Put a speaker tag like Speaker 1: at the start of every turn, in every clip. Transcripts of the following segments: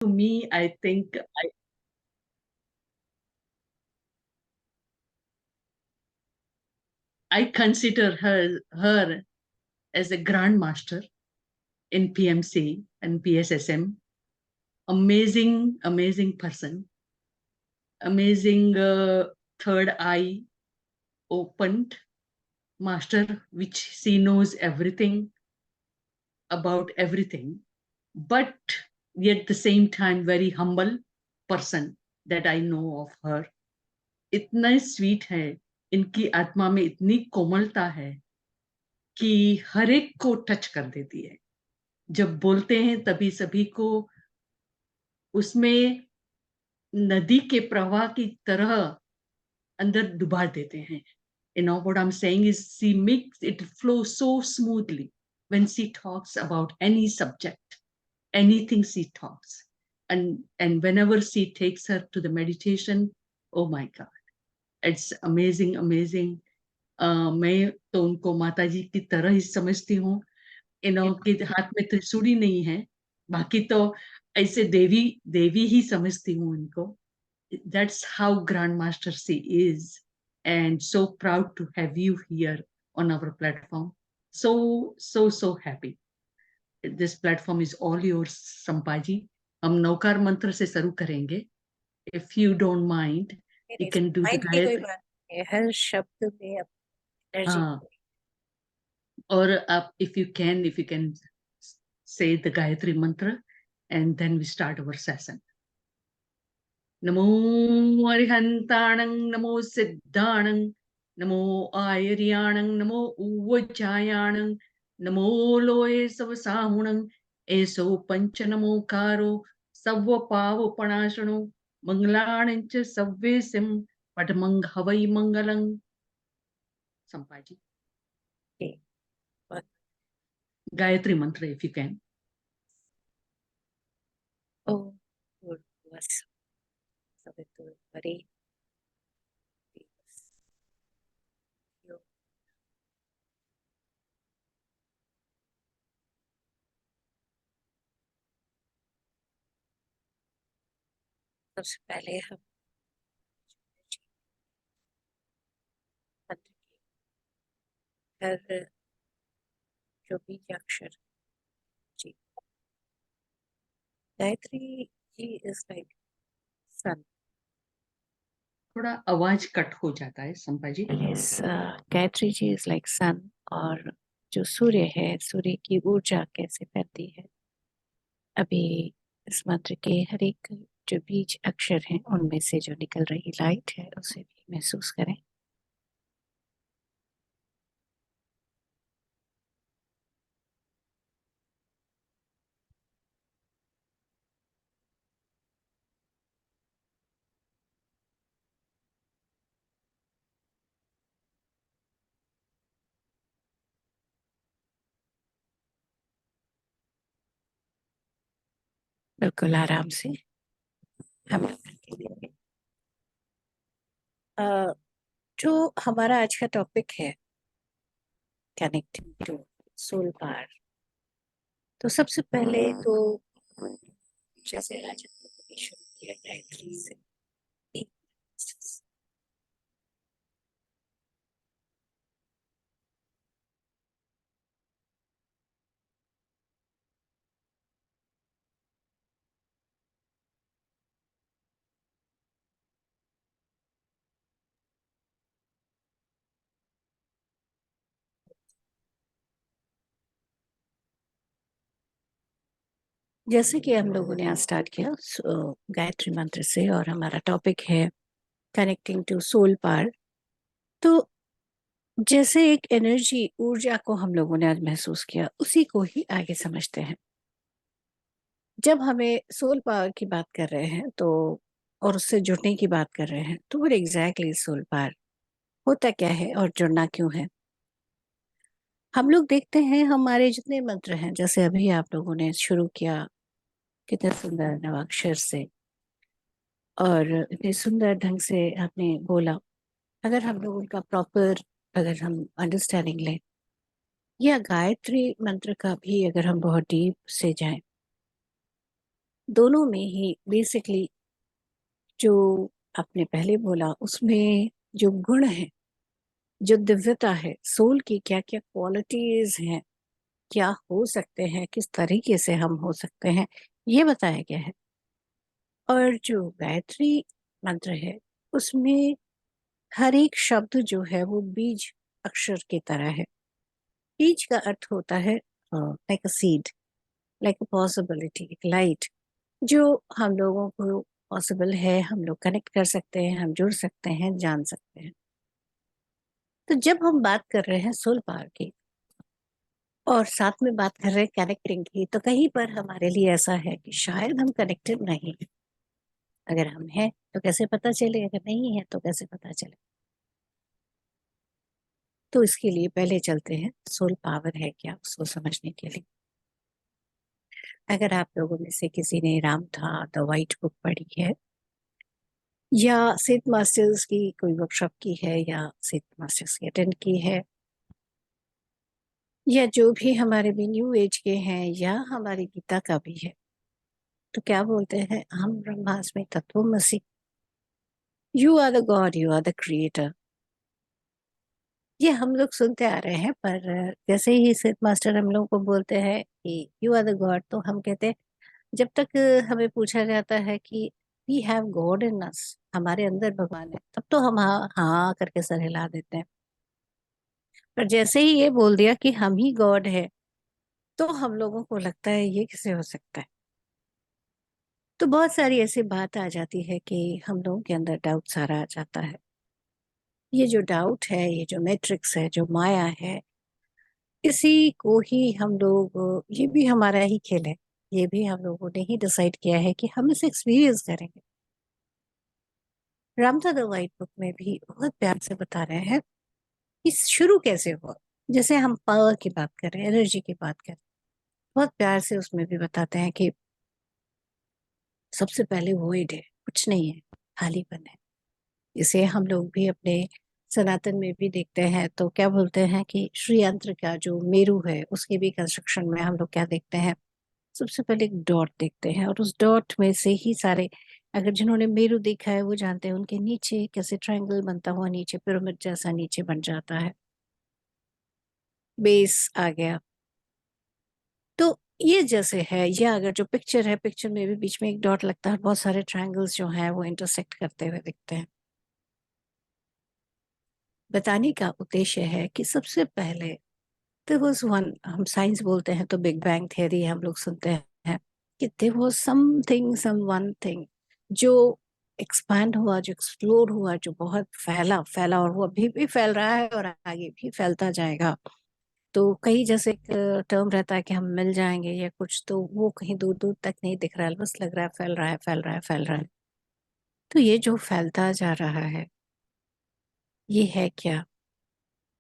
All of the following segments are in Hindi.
Speaker 1: To me, I think I consider her as a grandmaster in PMC and PSSM. Amazing, amazing person. Amazing third eye opened master, which she knows everything about everything, but yet the same time very humble person that I know of her. इतना स्वीट है, इनकी आत्मा में इतनी कोमलता है कि हर एक को टच कर देती है। जब बोलते हैं तभी सभी को उसमें नदी के प्रवाह की तरह अंदर डुबा देते हैं। You know what I'm saying is she makes it flow so smoothly when she talks about any subject, anything she talks. And whenever she takes her to the meditation, oh my God, it's amazing, amazing. मैं तो उनको माता जी की तरह ही समझती हूँ। के हाथ में त्रिशूली नहीं है, बाकी तो ऐसे देवी देवी ही समझती हूँ उनको। That's how Grandmaster C is, and so proud to have you here on our platform. So happy. This platform is all yours, Sampaji. हम नौकार मंत्र से शुरू करेंगे. If you don't mind, you can do the
Speaker 2: की कोई
Speaker 1: गायत्री.
Speaker 2: बात नहीं है, हर शब्द में एनर्जी।
Speaker 1: हाँ, और आप if you can say the Gayatri mantra, and then we start our session. नमो अरिहंताणं नमो सिद्धाणं नमो आयर्याणं नमो उवज्जायाणं नमो लोये सवसाहुणं एसो पंच नमोकारो सव्व पावपणाशनो मंगलाणं च सव्वेसिं पठमंग हवै मंगलं। संपाजी गायत्री मंत्र इफ यू कैन।
Speaker 2: ओम भूर्भुवः सवितुर्वरेण्यं यो। सबसे पहले हम मंत्र के हर जो बीज अक्षर जी, Gayatri ji is like sun.
Speaker 1: थोड़ा आवाज कट हो जाता है Sampaji.
Speaker 2: Yes, Gayatri ji is like sun. और जो सूर्य है, सूर्य की ऊर्जा कैसे फैलती है, अभी इस मंत्र के हर एक जो बीज अक्षर हैं उनमें से जो निकल रही लाइट है उसे भी महसूस करें। बिल्कुल आराम से हम करके देंगे। जो हमारा आज का टॉपिक है कनेक्टिंग टू सोल पावर, तो सबसे पहले तो जैसे राजा ने शुरू किया गायत्री से, जैसे कि हम लोगों ने आज स्टार्ट किया गायत्री मंत्र से, और हमारा टॉपिक है कनेक्टिंग टू सोल पावर। तो जैसे एक एनर्जी ऊर्जा को हम लोगों ने आज महसूस किया, उसी को ही आगे समझते हैं। जब हमें सोल पावर की बात कर रहे हैं तो, और उससे जुड़ने की बात कर रहे हैं, तो वो एग्जैक्टली सोल पावर होता क्या है और जुड़ना क्यों है। हम लोग देखते हैं हमारे जितने मंत्र हैं, जैसे अभी आप लोगों ने शुरू किया कितने सुंदर नवाक्षर से और इतने सुंदर ढंग से आपने बोला। अगर हम लोग उनका प्रॉपर, अगर हम अंडरस्टैंडिंग लें, या गायत्री मंत्र का भी अगर हम बहुत डीप से जाएं, दोनों में ही बेसिकली जो आपने पहले बोला उसमें जो गुण है, जो दिव्यता है, सोल की क्या क्या क्वालिटीज हैं, क्या हो सकते हैं, किस तरीके से हम हो सकते हैं, ये बताया गया है। और जो गायत्री मंत्र है उसमें हर एक शब्द जो है वो बीज अक्षर की तरह है। बीज का अर्थ होता है like a seed, like a possibility, एक लाइट जो हम लोगों को पॉसिबल है, हम लोग कनेक्ट कर सकते हैं, हम जुड़ सकते हैं, जान सकते हैं। तो जब हम बात कर रहे हैं सोल पावर की और साथ में बात कर रहे हैं कनेक्टिंग की, तो कहीं पर हमारे लिए ऐसा है कि शायद हम कनेक्टेड नहीं हैं। अगर हम हैं तो कैसे पता चले, अगर नहीं है तो कैसे पता चले। तो इसके लिए पहले चलते हैं सोल पावर है क्या उसको समझने के लिए। अगर आप लोगों में से किसी ने रामथा द वाइट बुक पढ़ी है या सिद्ध मास्टर्स की कोई वर्कशॉप की है या सिद्ध मास्टर्स की अटेंड की है या जो भी हमारे भी न्यू एज के हैं या हमारी गीता का भी है, तो क्या बोलते हैं, हम ब्रह्मास्मि तत्वमसि, you are the god, you are the creator. ये हम लोग सुनते आ रहे हैं, पर जैसे ही सिद्ध मास्टर हम लोग को बोलते हैं कि यू आर द गॉड, तो हम कहते हैं, जब तक हमें पूछा जाता है कि वी हैव गॉड इन अस, हमारे अंदर भगवान है, तब तो हम हाँ हाँ करके सर हिला देते हैं। पर जैसे ही ये बोल दिया कि हम ही गॉड है, तो हम लोगों को लगता है ये कैसे हो सकता है। तो बहुत सारी ऐसी बात आ जाती है कि हम लोगों के अंदर डाउट सारा आ जाता है। ये जो डाउट है, ये जो मैट्रिक्स है, जो माया है, इसी को ही हम लोग, ये भी हमारा ही खेल है। ये भी हम लोगों ने ही डिसाइड किया है कि हम इसे एक्सपीरियंस करेंगे। रामता द वाइट बुक में भी बहुत प्यार से बता रहे हैं कि शुरू कैसे हुआ। जैसे हम पावर की बात कर रहे हैं, एनर्जी की बात कर रहे हैं, बहुत प्यार से उसमें भी बताते हैं कि सबसे पहले वॉइड है, कुछ नहीं है, खालीपन है। इसे हम लोग भी अपने सनातन में भी देखते हैं, तो क्या बोलते हैं कि श्री यंत्र का जो मेरू है उसके भी कंस्ट्रक्शन में हम लोग क्या देखते हैं, सबसे पहले एक डॉट देखते हैं और उस डॉट में से ही सारे, अगर जिन्होंने मेरू देखा है वो जानते हैं उनके नीचे कैसे ट्रायंगल बनता हुआ नीचे पिरामिड जैसा नीचे बन जाता है, बेस आ गया। तो ये जैसे है, या अगर जो पिक्चर है, पिक्चर में भी बीच में एक डॉट लगता है, बहुत सारे ट्रायंगल्स जो हैं वो इंटरसेक्ट करते हुए दिखते हैं। बताने का उद्देश्य है कि सबसे पहले देयर वाज वन, हम साइंस बोलते हैं तो बिग बैंग थियरी हम लोग सुनते हैं कि there was something, some one thing जो एक्सपैंड हुआ, जो एक्सप्लोर हुआ, जो बहुत फैला फैला, और वो अभी भी फैल रहा है और आगे भी फैलता जाएगा। तो कहीं जैसे एक टर्म रहता है कि हम मिल जाएंगे या कुछ, तो वो कहीं दूर दूर तक नहीं दिख रहा है, बस लग रहा है फैल रहा है, फैल रहा है, फैल रहा है। तो ये जो फैलता जा रहा है, ये है क्या,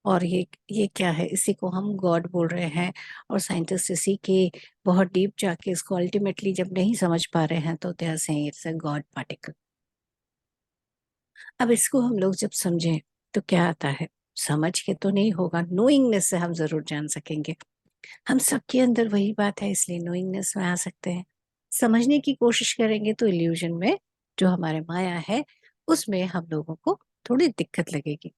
Speaker 2: और ये क्या है, इसी को हम गॉड बोल रहे हैं। और साइंटिस्ट इसी के बहुत डीप जाके इसको अल्टीमेटली जब नहीं समझ पा रहे हैं तो they are saying it's a God particle. अब इसको हम लोग जब समझें तो क्या आता है, समझ के तो नहीं होगा, नोइंगनेस से हम जरूर जान सकेंगे। हम सबके अंदर वही बात है, इसलिए नोइंगनेस में आ सकते हैं। समझने की कोशिश करेंगे तो इल्यूजन में, जो हमारे माया है, उसमें हम लोगों को थोड़ी दिक्कत लगेगी।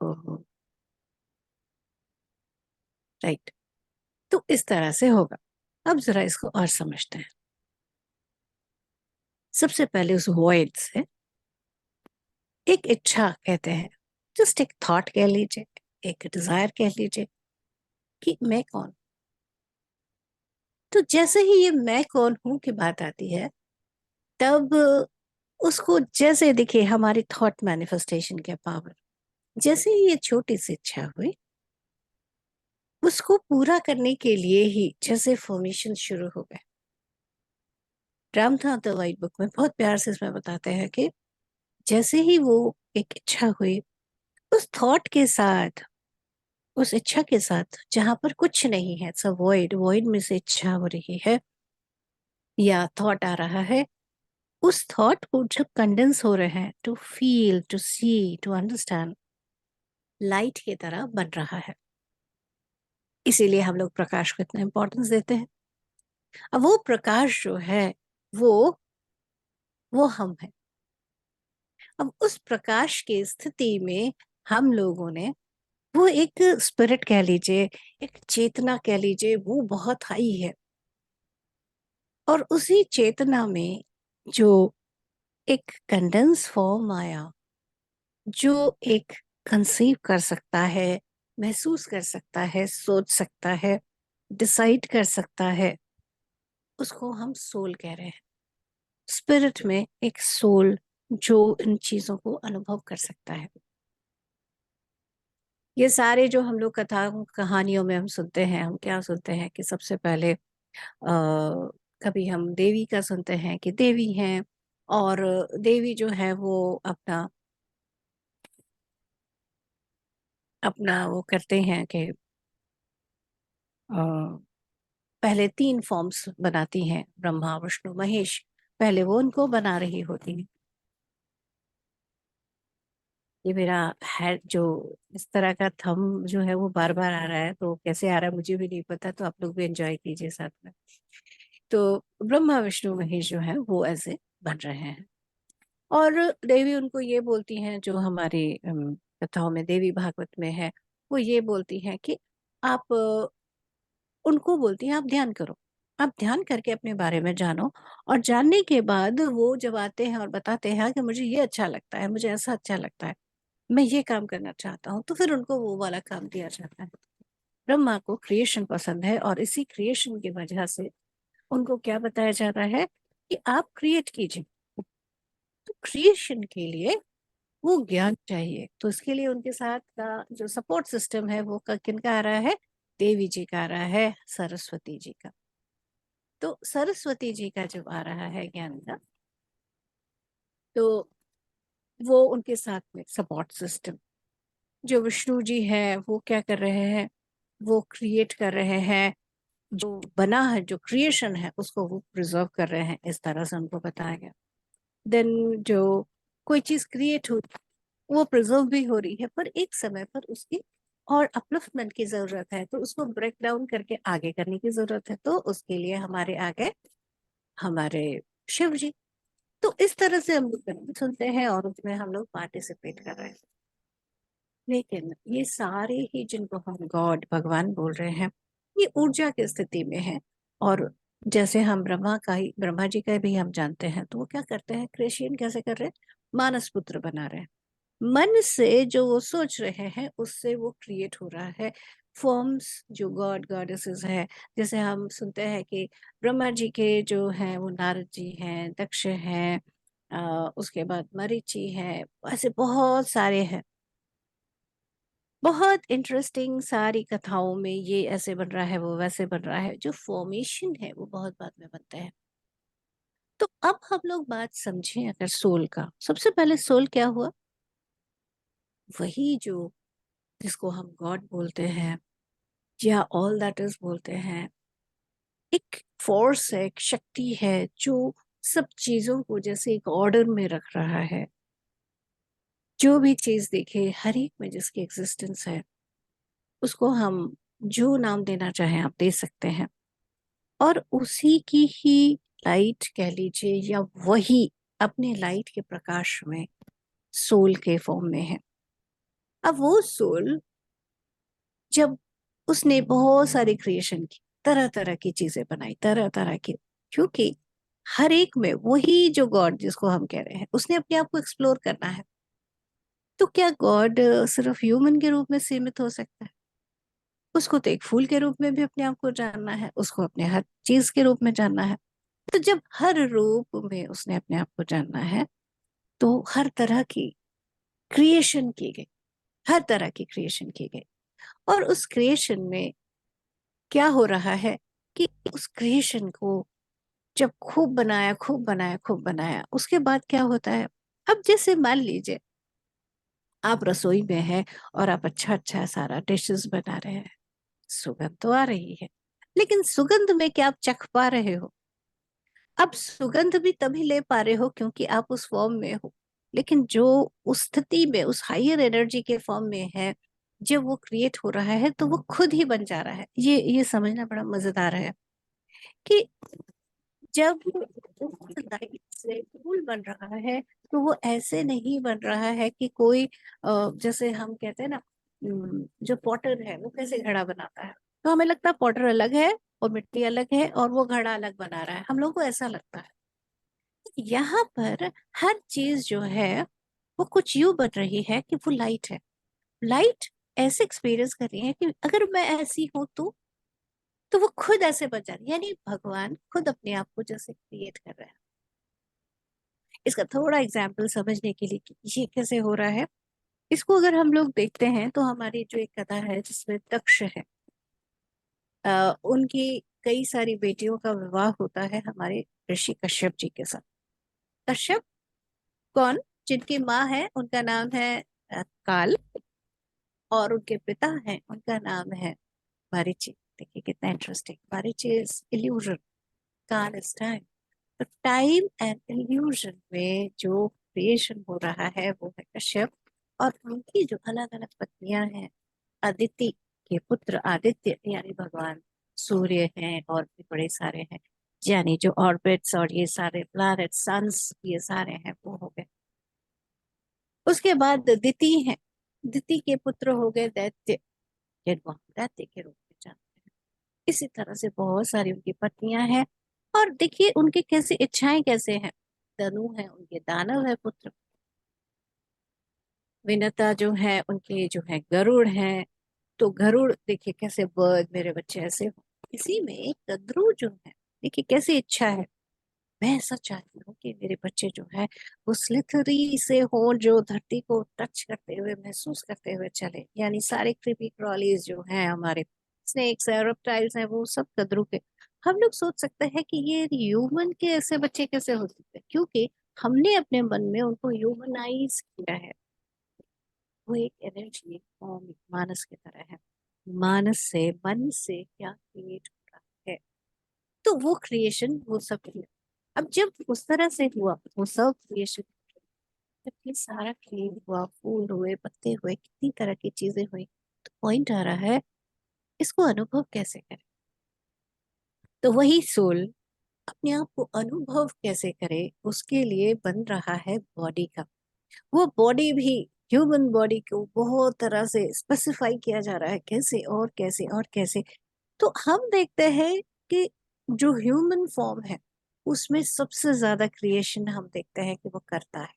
Speaker 2: ओहो, राइट। तो इस तरह से होगा। अब जरा इसको और समझते हैं। सबसे पहले उस वॉइड से एक इच्छा कहते हैं, जस्ट एक थॉट कह लीजिए, एक डिजायर कह लीजिए कि मैं कौन। तो जैसे ही ये मैं कौन हूं की बात आती है, तब उसको जैसे देखिए हमारी थॉट मैनिफेस्टेशन के पावर, जैसे ही ये छोटी सी इच्छा हुई, उसको पूरा करने के लिए ही जैसे फॉर्मेशन शुरू हो गए। रामनाथ वाइट बुक में बहुत प्यार से इसमें बताते हैं कि जैसे ही वो एक इच्छा हुई, उस थॉट के साथ, उस इच्छा के साथ जहां पर कुछ नहीं है, सब वॉइड, वॉइड में से इच्छा हो रही है या थॉट आ रहा है, उस थॉट को जब कंडेंस हो रहे हैं to feel, to see, to understand, light की तरह बन रहा है। इसीलिए हम लोग प्रकाश को इतना इम्पोर्टेंस देते हैं। अब वो प्रकाश जो है वो हम है। अब उस प्रकाश की स्थिति में हम लोगों ने वो एक स्पिरिट कह लीजिए, एक चेतना कह लीजिए, वो बहुत हाई है। और उसी चेतना में जो एक कंडेंस फॉर्म आया, जो एक कंसीव कर सकता है, महसूस कर सकता है, सोच सकता है, डिसाइड कर सकता है, उसको हम सोल कह रहे हैं। स्पिरिट में एक सोल जो इन चीजों को अनुभव कर सकता है। ये सारे जो हम लोग कथा कहानियों में हम सुनते हैं, हम क्या सुनते हैं कि सबसे पहले कभी हम देवी का सुनते हैं कि देवी हैं, और देवी जो है वो अपना अपना वो करते हैं कि पहले 3 फॉर्म्स बनाती हैं, ब्रह्मा विष्णु महेश। पहले वो उनको बना रही होती है। ये मेरा हेड जो इस तरह का थंब जो है वो बार बार आ रहा है, तो कैसे आ रहा है मुझे भी नहीं पता, तो आप लोग भी एंजॉय कीजिए साथ में। तो ब्रह्मा विष्णु महेश जो है वो ऐसे बन रहे हैं, और देवी उनको ये बोलती हैं, जो हमारी कथाओं में देवी भागवत में है, वो ये बोलती हैं कि आप उनको बोलती हैं आप ध्यान करो, आप ध्यान करके अपने बारे में जानो। और जानने के बाद वो जब आते हैं और बताते हैं कि मुझे ये अच्छा लगता है, मुझे ऐसा अच्छा लगता है, मैं ये काम करना चाहता हूँ, तो फिर उनको वो वाला काम दिया जाता है। ब्रह्मा को क्रिएशन पसंद है, और इसी क्रिएशन की वजह से उनको क्या बताया जाता है कि आप क्रिएट कीजिए। तो क्रिएशन के लिए वो ज्ञान चाहिए, तो इसके लिए उनके साथ का जो सपोर्ट सिस्टम है वो किनका आ रहा है? देवी जी का आ रहा है, सरस्वती जी का। तो सरस्वती जी का जब आ रहा है ज्ञान का, तो वो उनके साथ में सपोर्ट सिस्टम। जो विष्णु जी है वो क्या कर रहे हैं? वो क्रिएट कर रहे हैं, जो बना है, जो क्रिएशन है उसको वो प्रिजर्व कर रहे हैं, इस तरह से उनको बताया गया। देन जो कोई चीज क्रिएट हो, वो प्रिजर्व भी हो रही है, पर एक समय पर उसकी और अपलिफ्टमेंट की जरूरत है, तो उसको ब्रेक डाउन करके आगे करने की जरूरत है। तो उसके लिए हमारे आगे हमारे शिव जी। तो इस तरह से हम लोग कथा सुनते हैं और उसमें हम लोग पार्टिसिपेट कर रहे हैं। लेकिन ये सारे ही जिनको हम गॉड भगवान बोल रहे हैं, ये ऊर्जा की स्थिति में है। और जैसे हम ब्रह्मा जी का भी हम जानते हैं, तो वो क्या करते हैं? क्रिएशन कैसे कर रहे हैं? मानस पुत्र बना रहे हैं। मन से जो वो सोच रहे हैं उससे वो क्रिएट हो रहा है फॉर्म्स, जो गॉड गॉडेसेस है। जैसे हम सुनते हैं कि ब्रह्मा जी के जो हैं वो नारद जी हैं, दक्ष हैं, उसके बाद मरीचि है, ऐसे बहुत सारे हैं। बहुत इंटरेस्टिंग सारी कथाओं में ये ऐसे बन रहा है, वो वैसे बन रहा है। जो फॉर्मेशन है वो बहुत बाद में बनता है। तो अब हम लोग बात समझें अगर सोल का, सबसे पहले सोल क्या हुआ? वही जो जिसको हम गॉड बोलते हैं या ऑल दैट इज बोलते हैं, एक फोर्स है, एक शक्ति है जो सब चीजों को जैसे एक ऑर्डर में रख रहा है। जो भी चीज देखे, हर एक में जिसकी एग्जिस्टेंस है, उसको हम जो नाम देना चाहें आप दे सकते हैं। और उसी की ही लाइट कह लीजिए, या वही अपने लाइट के प्रकाश में सोल के फॉर्म में है। अब वो सोल जब उसने बहुत सारी क्रिएशन की, तरह तरह की चीजें बनाई, तरह तरह की, क्योंकि हर एक में वही जो गॉड जिसको हम कह रहे हैं उसने अपने आप को एक्सप्लोर करना है। तो क्या गॉड सिर्फ ह्यूमन के रूप में सीमित हो सकता है? उसको तो एक फूल के रूप में भी अपने आप को जानना है, उसको अपने हर चीज के रूप में जानना है। तो जब हर रूप में उसने अपने आप को जानना है, तो हर तरह की क्रिएशन की गई, हर तरह की क्रिएशन की गई। और उस क्रिएशन में क्या हो रहा है कि उस क्रिएशन को जब खूब बनाया, खूब बनाया, खूब बनाया, उसके बाद क्या होता है? अब जैसे मान लीजिए आप रसोई में हैं और आप अच्छा अच्छा सारा डिशेस बना रहे हैं, सुगंध तो आ रही है, लेकिन सुगंध में क्या आप चख पा रहे हो? आप सुगंध भी तभी ले पा रहे हो क्योंकि आप उस फॉर्म में हो। लेकिन जो उस स्थिति में, उस हायर एनर्जी के फॉर्म में है, जब वो क्रिएट हो रहा है तो वो खुद ही बन जा रहा है। ये समझना बड़ा मजेदार है कि जब लाइट से फूल बन रहा है तो वो ऐसे नहीं बन रहा है कि कोई जैसे हम कहते हैं ना, जो पॉटर है वो कैसे घड़ा बनाता है, तो हमें लगता है पॉटर अलग है और मिट्टी अलग है और वो घड़ा अलग बना रहा है, हम लोग को ऐसा लगता है। यहाँ पर हर चीज जो है वो कुछ यूं बन रही है कि वो लाइट है। लाइट ऐसे एक्सपीरियंस कर रही है कि अगर मैं ऐसी हूं तो वो खुद ऐसे बन जा रही है, यानी भगवान खुद अपने आप को जैसे क्रिएट कर रहा है। इसका थोड़ा एग्जाम्पल समझने के लिए कि ये कैसे हो रहा है, इसको अगर हम लोग देखते हैं तो हमारी जो एक कथा है जिसमें दक्ष है, उनकी कई सारी बेटियों का विवाह होता है हमारे ऋषि कश्यप जी के साथ। कश्यप कौन? जिनकी माँ है उनका नाम है काल, और उनके पिता हैं उनका नाम है मारीची। देखिए कितना इंटरेस्टिंग, मारीची इज इल्यूजन, काल इज टाइम। तो टाइम एंड इल्यूजन में जो क्रिएशन हो रहा है वो है कश्यप, और उनकी जो अलग अलग पत्नियां हैं, अदिति के पुत्र आदित्य यानी भगवान सूर्य हैं, और भी बड़े सारे हैं, यानी जो ऑर्बिट्स और ये सारे प्लैनेट सन्स ये सारे हैं वो हो गए। उसके बाद दिति हैं, दिति के पुत्र हो गए दैत्य, जिनको हम दैत्य के रूप में जानते हैं। इसी तरह से बहुत सारी उनकी पत्नियां हैं, और देखिए उनके कैसे इच्छाएं कैसे हैं, धनु है उनके, दानव है पुत्र, विनता जो है उनके जो है गरुड़ हैं, तो गरुड़ देखिए कैसे बर्ड मेरे बच्चे ऐसे हो। इसी में कद्रू जो है, देखिए कैसी इच्छा है, मैं ऐसा चाहती हूँ कि मेरे बच्चे जो है वो स्लिथरी से हो, जो धरती को टच करते हुए महसूस करते हुए चले, यानी सारे क्रीपी क्रॉलीज जो हैं हमारे, स्नेक्स है, रेप्टाइल्स हैं, वो सब कद्रू के। हम लोग सोच सकते हैं कि ये ह्यूमन के ऐसे बच्चे कैसे हो सकते हैं, क्योंकि हमने अपने मन में उनको ह्यूमनाइज किया है। वो एक एनर्जी, एक फॉर्म, एक मानस की तरह है। मानस से, मन से क्या क्रिएट हो रहा है, तो वो क्रिएशन वो सब किया। अब जब उस तरह से हुआ वो सब क्रिएशन, जब ये सारा क्रिएट हुआ, फूल हुए, पत्ते हुए, कितनी तरह की चीजें हुई, तो पॉइंट आ रहा है इसको अनुभव कैसे करें। तो वही सोल अपने आप को अनुभव कैसे करे, उसके लिए बन रहा है बॉडी का। वो बॉडी भी, ह्यूमन बॉडी को बहुत तरह से स्पेसिफाई किया जा रहा है, कैसे और कैसे और कैसे। तो हम देखते हैं कि जो ह्यूमन फॉर्म है उसमें सबसे ज्यादा क्रिएशन हम देखते हैं कि वो करता है।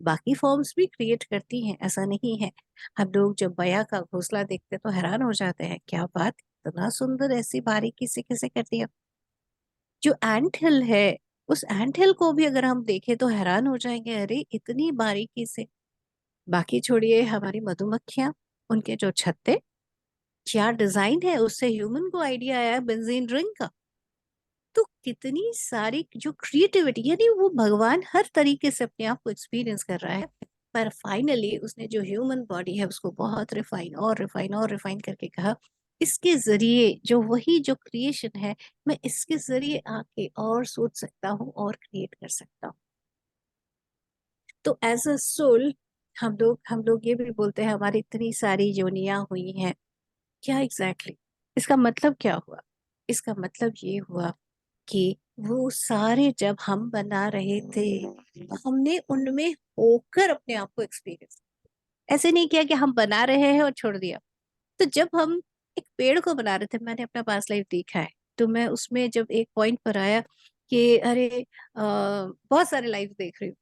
Speaker 2: बाकी फॉर्म्स भी क्रिएट करती हैं, ऐसा नहीं है। हम लोग जब बया का घोंसला देखते हैं तो हैरान हो जाते हैं, क्या बात, इतना सुंदर ऐसी बारीकी से कैसे कर दिया। जो एंट हिल है, उस एंट हिल को भी अगर हम देखें तो हैरान हो जाएंगे, अरे इतनी बारीकी से। बाकी छोड़िए हमारी मधुमक्खियां, उनके जो छत्ते, क्या डिजाइन है, उससे ह्यूमन को आइडिया आया बेंजीन रिंग का। तो कितनी सारी जो क्रिएटिविटी, यानी वो भगवान हर तरीके से अपने आप को एक्सपीरियंस कर रहा है। पर फाइनली उसने जो ह्यूमन बॉडी है उसको बहुत रिफाइन और रिफाइन और रिफाइन करके कहा, इसके जरिए जो वही जो क्रिएशन है, मैं इसके जरिए आके और सोच सकता हूँ और क्रिएट कर सकता हूँ। तो एज अ सोल हम लोग ये भी बोलते हैं हमारी इतनी सारी योनियां हुई हैं, क्या एग्जैक्टली exactly? इसका मतलब क्या हुआ? इसका मतलब ये हुआ कि वो सारे जब हम बना रहे थे तो हमने उनमें होकर अपने आप को एक्सपीरियंस, ऐसे नहीं किया कि हम बना रहे हैं और छोड़ दिया। तो जब हम एक पेड़ को बना रहे थे, मैंने अपना पास्ट लाइफ देखा है, तो मैं उसमें जब एक पॉइंट पर आया कि अरे बहुत सारे लाइफ देख रही हूँ,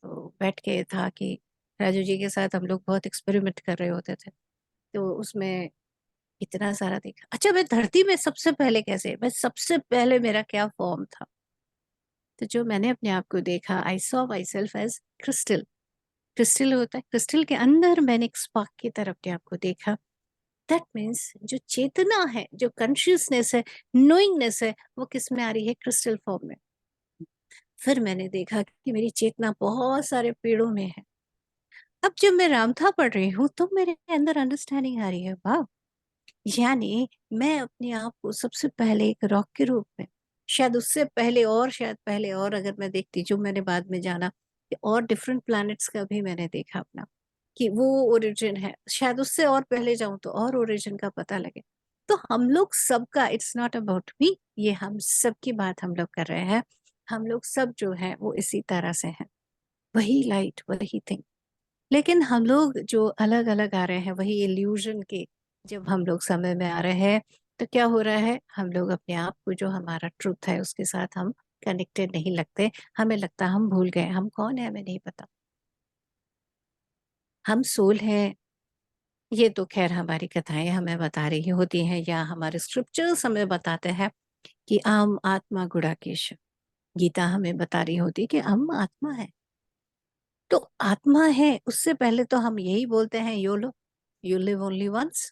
Speaker 2: तो बैठ के था कि राजू जी के साथ हम लोग बहुत एक्सपेरिमेंट कर रहे होते थे, तो उसमें इतना सारा देखा। अच्छा मैं धरती में सबसे पहले कैसे, मैं सबसे पहले मेरा क्या फॉर्म था, तो जो मैंने अपने आप को देखा, I saw myself as crystal. Crystal होता है, क्रिस्टल के अंदर मैंने एक स्पार्क की तरफ अपने आप को देखा। दैट मीन्स जो चेतना है, जो कॉन्शियसनेस है, नोइंगनेस है, वो किस में आ रही है, क्रिस्टल फॉर्म में। फिर मैंने देखा कि मेरी चेतना बहुत सारे पेड़ों में है। अब जब मैं रामथा पढ़ रही हूँ तो मेरे अंदर अंडरस्टैंडिंग आ रही है, वाह, यानी मैं अपने आप को सबसे पहले एक रॉक के रूप में, शायद उससे पहले और शायद पहले और अगर मैं देखती, जो मैंने बाद में जाना कि और डिफरेंट प्लैनेट्स का भी मैंने देखा अपना, कि वो ओरिजिन है, शायद उससे और पहले जाऊं तो और ओरिजिन का पता लगे। तो हम लोग सबका, इट्स नॉट अबाउट मी, ये हम सब की बात हम लोग कर रहे हैं। हम लोग सब जो है वो इसी तरह से हैं, वही लाइट वही थिंग। लेकिन हम लोग जो अलग अलग आ रहे हैं वही इल्यूजन के, जब हम लोग समय में आ रहे हैं तो क्या हो रहा है, हम लोग अपने आप को, जो हमारा ट्रुथ है उसके साथ हम कनेक्टेड नहीं लगते। हमें लगता है हम भूल गए हम कौन है, हमें नहीं पता हम सोल हैं। ये तो खैर हमारी कथाएं हमें बता रही होती हैं, या हमारे स्क्रिप्चर्स हमें बताते हैं कि हम आत्मा गुड़ाकेश। गीता हमें बता रही होती कि हम आत्मा है। तो आत्मा है, उससे पहले तो हम यही बोलते हैं YOLO, you live only once.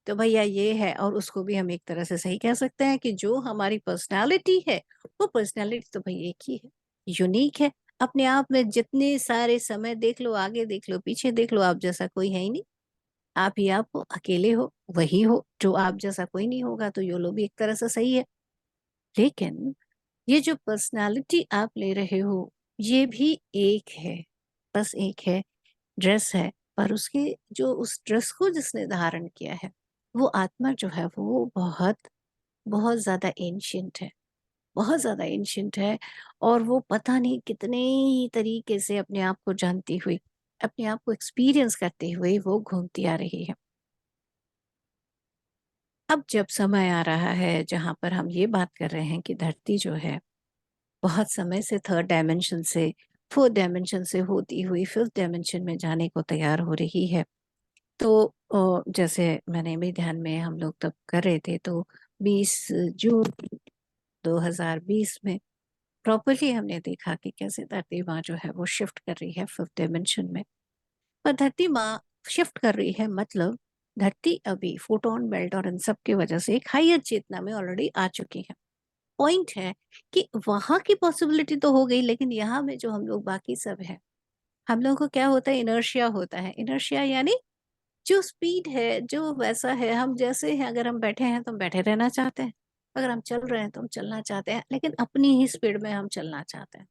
Speaker 2: तो भैया ये है, और उसको भी हम एक तरह से सही कह सकते हैं कि जो हमारी पर्सनालिटी है, वो पर्सनालिटी तो भाई एक ही है, यूनिक है। अपने आप में जितने सारे समय देख लो, आगे देख लो, पीछे देख लो, आप जैसा कोई है ही नहीं। आप ही आप हो, अकेले हो, वही हो जो आप जैसा कोई नहीं होगा। तो योलो भी एक तरह से सही है। लेकिन ये जो पर्सनालिटी आप ले रहे हो, ये भी एक है, बस एक है, ड्रेस है। पर उसके, जो उस ड्रेस को जिसने धारण किया है, वो आत्मा जो है वो बहुत बहुत ज्यादा एंशियंट है, बहुत ज्यादा एंशियंट है। और वो पता नहीं कितने ही तरीके से अपने आप को जानती हुई, अपने आप को एक्सपीरियंस करते हुए वो घूमती आ रही है। अब जब समय आ रहा है जहां पर हम ये बात कर रहे हैं कि धरती जो है बहुत समय से थर्ड डायमेंशन से, फोर्थ डायमेंशन से होती हुई फिफ्थ डायमेंशन में जाने को तैयार हो रही है। तो जैसे मैंने भी ध्यान में, हम लोग तब कर रहे थे, तो 20 जून 2020 में प्रॉपरली हमने देखा कि कैसे धरती माँ जो है वो शिफ्ट कर रही है फिफ्थ डायमेंशन में। पर धरती माँ शिफ्ट कर रही है, मतलब धरती अभी फोटोन बेल्ट और इन सब की वजह से एक हायर चेतना में ऑलरेडी आ चुकी है। पॉइंट है कि वहां की पॉसिबिलिटी तो हो गई, लेकिन यहाँ में जो हम लोग बाकी सब है, हम लोगों को क्या होता है, इनर्शिया होता है। इनर्शिया यानी जो स्पीड है, जो वैसा है, हम जैसे हैं, अगर हम बैठे हैं तो हम बैठे रहना चाहते हैं, अगर हम चल रहे हैं तो हम चलना चाहते हैं, लेकिन अपनी ही स्पीड में हम चलना चाहते हैं।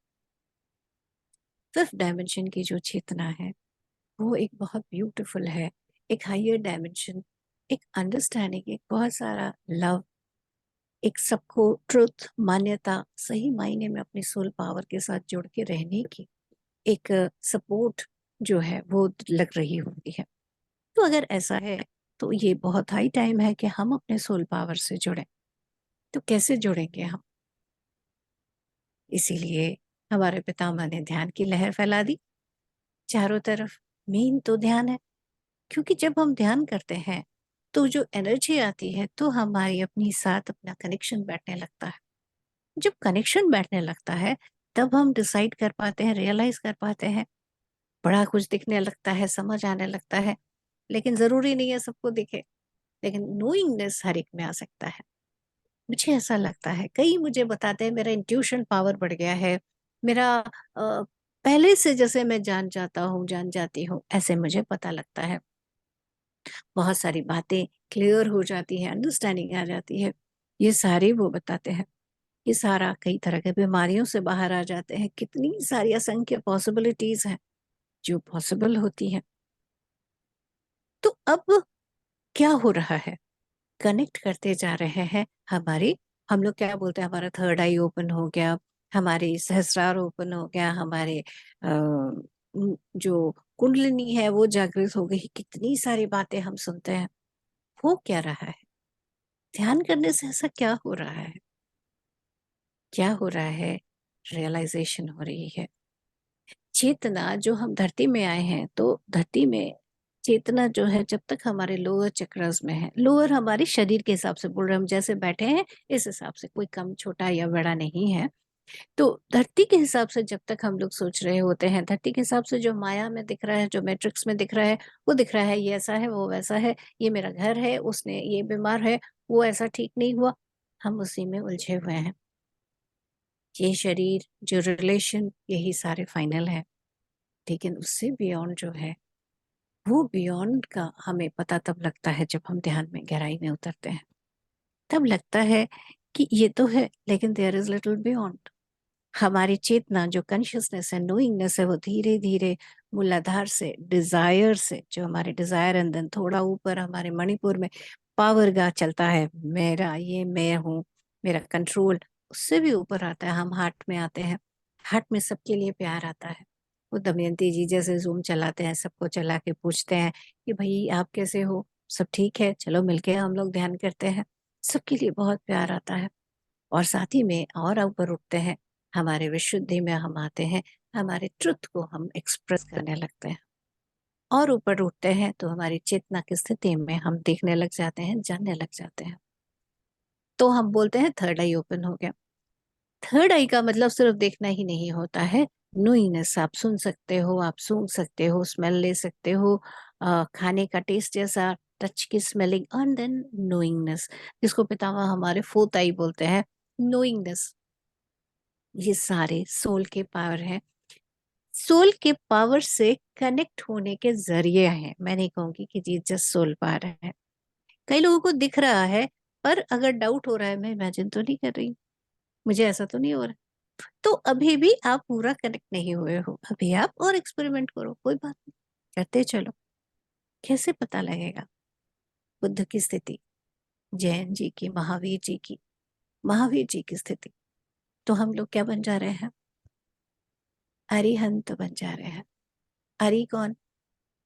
Speaker 2: फिफ्थ डायमेंशन की जो चेतना है वो एक बहुत ब्यूटीफुल है, एक हायर डायमेंशन, एक अंडरस्टैंडिंग, एक बहुत सारा लव, एक सबको ट्रुथ, मान्यता, सही मायने में अपनी सोल पावर के साथ जुड़ के रहने की एक सपोर्ट जो है वो लग रही होती है। तो अगर ऐसा है तो ये बहुत हाई टाइम है कि हम अपने सोल पावर से जुड़ें। तो कैसे जुड़ेंगे हम? इसीलिए हमारे पितामह ने ध्यान की लहर फैला दी चारों तरफ। मेन तो ध्यान है, क्योंकि जब हम ध्यान करते हैं तो जो एनर्जी आती है तो हमारी अपनी साथ अपना कनेक्शन बैठने लगता है। जब कनेक्शन बैठने लगता है तब हम डिसाइड कर पाते हैं, रियलाइज कर पाते हैं, बड़ा कुछ दिखने लगता है, समझ आने लगता है। लेकिन जरूरी नहीं है सबको दिखे, लेकिन नोइंगनेस हर एक में आ सकता है। मुझे ऐसा लगता है, कई मुझे बताते हैं मेरा इंट्यूशन पावर बढ़ गया है, मेरा पहले से जैसे मैं जान जाता हूँ, जान जाती हूँ, ऐसे मुझे पता लगता है। बहुत सारी बातें क्लियर हो जाती है, अंडरस्टैंडिंग आ जाती है। ये सारे वो बताते हैं। ये सारा कई तरह के बीमारियों से बाहर आ जाते हैं। कितनी सारी असंख्य पॉसिबिलिटीज हैं जो पॉसिबल होती हैं। तो अब क्या हो रहा है, कनेक्ट करते जा रहे हैं हमारे, हम लोग क्या बोलते हैं, हमारा थर्ड आई ओपन हो गया, हमारे सहस्रार ओपन हो गया, हमारे जो कुंडलिनी है वो जागृत हो गई। कितनी सारी बातें हम सुनते हैं। हो क्या रहा है, ध्यान करने से ऐसा क्या हो रहा है, क्या हो रहा है? रियलाइजेशन हो रही है। चेतना, जो हम धरती में आए हैं, तो धरती में चेतना जो है जब तक हमारे लोअर चक्रस में है, लोअर हमारे शरीर के हिसाब से बोल रहे हैं, हम जैसे बैठे हैं इस हिसाब से, कोई कम छोटा या बड़ा नहीं है। तो धरती के हिसाब से जब तक हम लोग सोच रहे होते हैं, धरती के हिसाब से जो माया में दिख रहा है, जो मैट्रिक्स में दिख रहा है, वो दिख रहा है, ये ऐसा है, वो वैसा है, ये मेरा घर है, उसने ये बीमार है, वो ऐसा ठीक नहीं हुआ, हम उसी में उलझे हुए हैं। ये शरीर, जो रिलेशन, यही सारे फाइनल है। लेकिन उससे बियॉन्ड जो है, वो बियॉन्ड का हमें पता तब लगता है जब हम ध्यान में गहराई में उतरते हैं। तब लगता है कि ये तो है, लेकिन देयर इज लिटिल बियॉन्ड। हमारी चेतना, जो कॉन्शियसनेस है, नोइंगनेस है, वो धीरे धीरे मूलाधार से, डिजायर से, जो हमारे डिजायर अंदर थोड़ा ऊपर हमारे मणिपुर में पावर गा चलता है, मेरा ये मैं हूँ, मेरा कंट्रोल, उससे भी ऊपर आता है, हम हार्ट में आते हैं। हार्ट में सबके लिए प्यार आता है। वो दमयंती जी जैसे जूम चलाते हैं, सबको चला के पूछते हैं कि भाई आप कैसे हो, सब ठीक है, चलो मिलके हम लोग ध्यान करते हैं। सबके लिए बहुत प्यार आता है। और साथ ही में और ऊपर उठते हैं, हमारे विशुद्धि में हम आते हैं, हमारे ट्रुथ को हम एक्सप्रेस करने लगते हैं। और ऊपर उठते हैं तो हमारी चेतना की स्थिति में हम देखने लग जाते हैं, जानने लग जाते हैं। तो हम बोलते हैं थर्ड आई ओपन हो गया। थर्ड आई का मतलब सिर्फ देखना ही नहीं होता है, नोइंगनेस। आप सुन सकते हो, आप सूंघ सकते हो, स्मेल ले सकते हो, खाने का टेस्ट जैसा, टच की स्मेलिंग, एंड देन नोइंगनेस, जिसको पितामह हमारे फोर्थ आई बोलते हैं, नोइंगनेस। ये सारे सोल के पावर हैं। सोल के पावर से कनेक्ट होने के जरिए हैं। मैं नहीं कहूंगी कि ये जस्ट सोल पावर है। कई लोगों को दिख रहा है, पर अगर डाउट हो रहा है, मैं इमेजिन तो नहीं कर रही, मुझे ऐसा तो नहीं हो रहा, तो अभी भी आप पूरा कनेक्ट नहीं हुए हो। अभी आप और एक्सपेरिमेंट करो, कोई बात नहीं, करते चलो। कैसे पता लगेगा? बुद्ध की स्थिति, जैन जी की, महावीर जी की, महावीर जी की स्थिति, तो हम लोग क्या बन जा रहे हैं? अरिहंत बन जा रहे हैं। अरि कौन?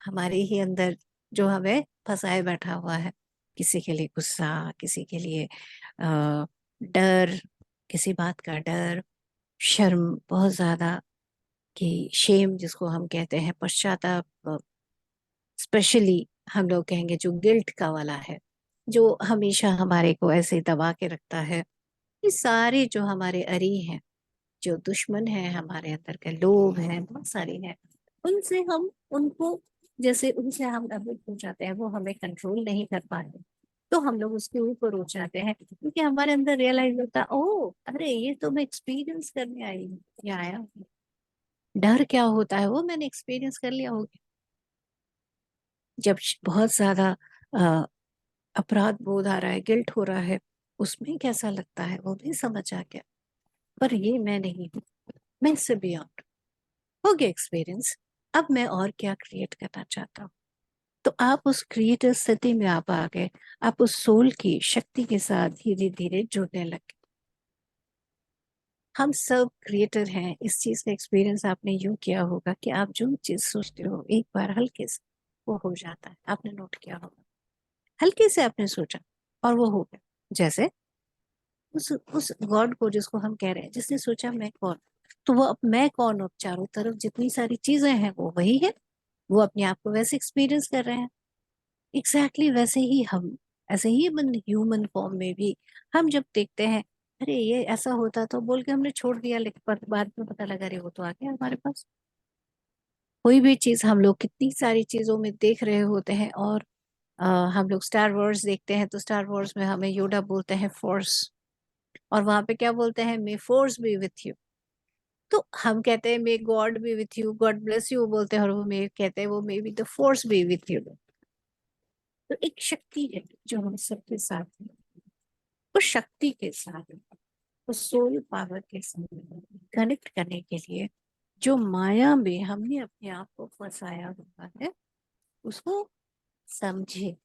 Speaker 2: हमारे ही अंदर जो हमें फंसाए बैठा हुआ है। किसी के लिए गुस्सा, किसी के लिए डर, किसी बात का डर, शर्म बहुत ज्यादा, कि शेम जिसको हम कहते हैं, पश्चाताप, स्पेशली हम लोग कहेंगे जो गिल्ट का वाला है, जो हमेशा हमारे को ऐसे दबा के रखता है। ये सारे जो हमारे अरी हैं, जो दुश्मन है हमारे अंदर के, लोग हैं, बहुत सारे हैं, उनसे हम उनको, जैसे उनसे हम अवॉइड हो जाते हैं, वो हमें कंट्रोल नहीं कर पाते, तो हम लोग उसके ऊपर उठ जाते हैं, क्योंकि हमारे अंदर रियलाइज होता है, ओ अरे ये तो मैं एक्सपीरियंस करने आई हूँ या आया हूँ। डर क्या होता है वो मैंने एक्सपीरियंस कर लिया होगा। जब बहुत ज्यादा अ, अपराध बोध आ रहा है, गिल्ट हो रहा है, उसमें कैसा लगता है वो भी समझ आ गया। पर ये मैं नहीं हूँ, मैं इससे बियॉन्ड हो गया एक्सपीरियंस। अब मैं और क्या क्रिएट करना चाहता हूँ। तो आप उस क्रिएटर स्थिति में आप आ गए, आप उस सोल की शक्ति के साथ धीरे धीरे जुड़ने लगे। हम सब क्रिएटर हैं। इस चीज का एक्सपीरियंस आपने यूं किया होगा कि आप जो चीज सोचते हो एक बार हल्के से वो हो जाता है, आपने नोट किया होगा। हल्के से आपने सोचा और वो हो गया। जैसे उस गॉड को जिसको हम कह रहे हैं, जिसने सोचा मैं कौन, तो वो अब मैं कौन हूँ, चारों तरफ जितनी सारी चीजें हैं वो वही है, वो अपने आप को वैसे एक्सपीरियंस कर रहे हैं। एग्जैक्टली वैसे ही हम, ऐसे ही मन ह्यूमन फॉर्म में भी हम जब देखते हैं, अरे ये ऐसा होता तो बोल के हमने छोड़ दिया, लेकिन पर बाद में पता लगा अरे वो तो आ गया हमारे पास। कोई भी चीज हम लोग कितनी सारी चीजों में देख रहे होते हैं, और अ, हम लोग स्टार वॉर्स देखते हैं, तो स्टार वॉर्स में हमें योडा बोलते हैं फोर्स, और वहां पे क्या बोलते हैं, मे फोर्स बी विथ यू। तो हम कहते हैं may God B with you, God bless you बोलते हैं, और वो मे कहते हैं वो may be the force B with you. तो एक शक्ति है जो हम सबके साथ है, उस शक्ति के साथ, उस सोल पावर के साथ कनेक्ट करने के लिए जो माया में हमने अपने आप को फंसाया हुआ है, उसको समझे।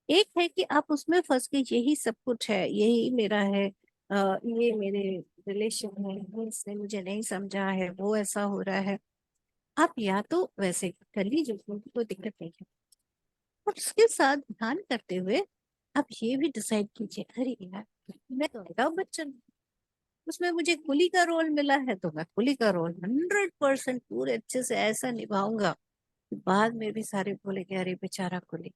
Speaker 2: एक है कि आप उसमें फंस के यही सब कुछ है, यही मेरा है, ये मेरे रिलेशन है, ये इसने मुझे नहीं समझा है, वो ऐसा हो रहा है। आप या तो वैसे कर लीजिए, उसमें कोई दिक्कत नहीं है, और उसके साथ ध्यान करते हुए आप ये भी डिसाइड कीजिए, अरे यार मैं तो अमिताभ बच्चन हूँ, उसमें मुझे कुली का रोल मिला है, तो मैं कुली का रोल 100% पूरे अच्छे से ऐसा निभाऊंगा कि बाद में भी सारे बोलेंगे अरे बेचारा कुली।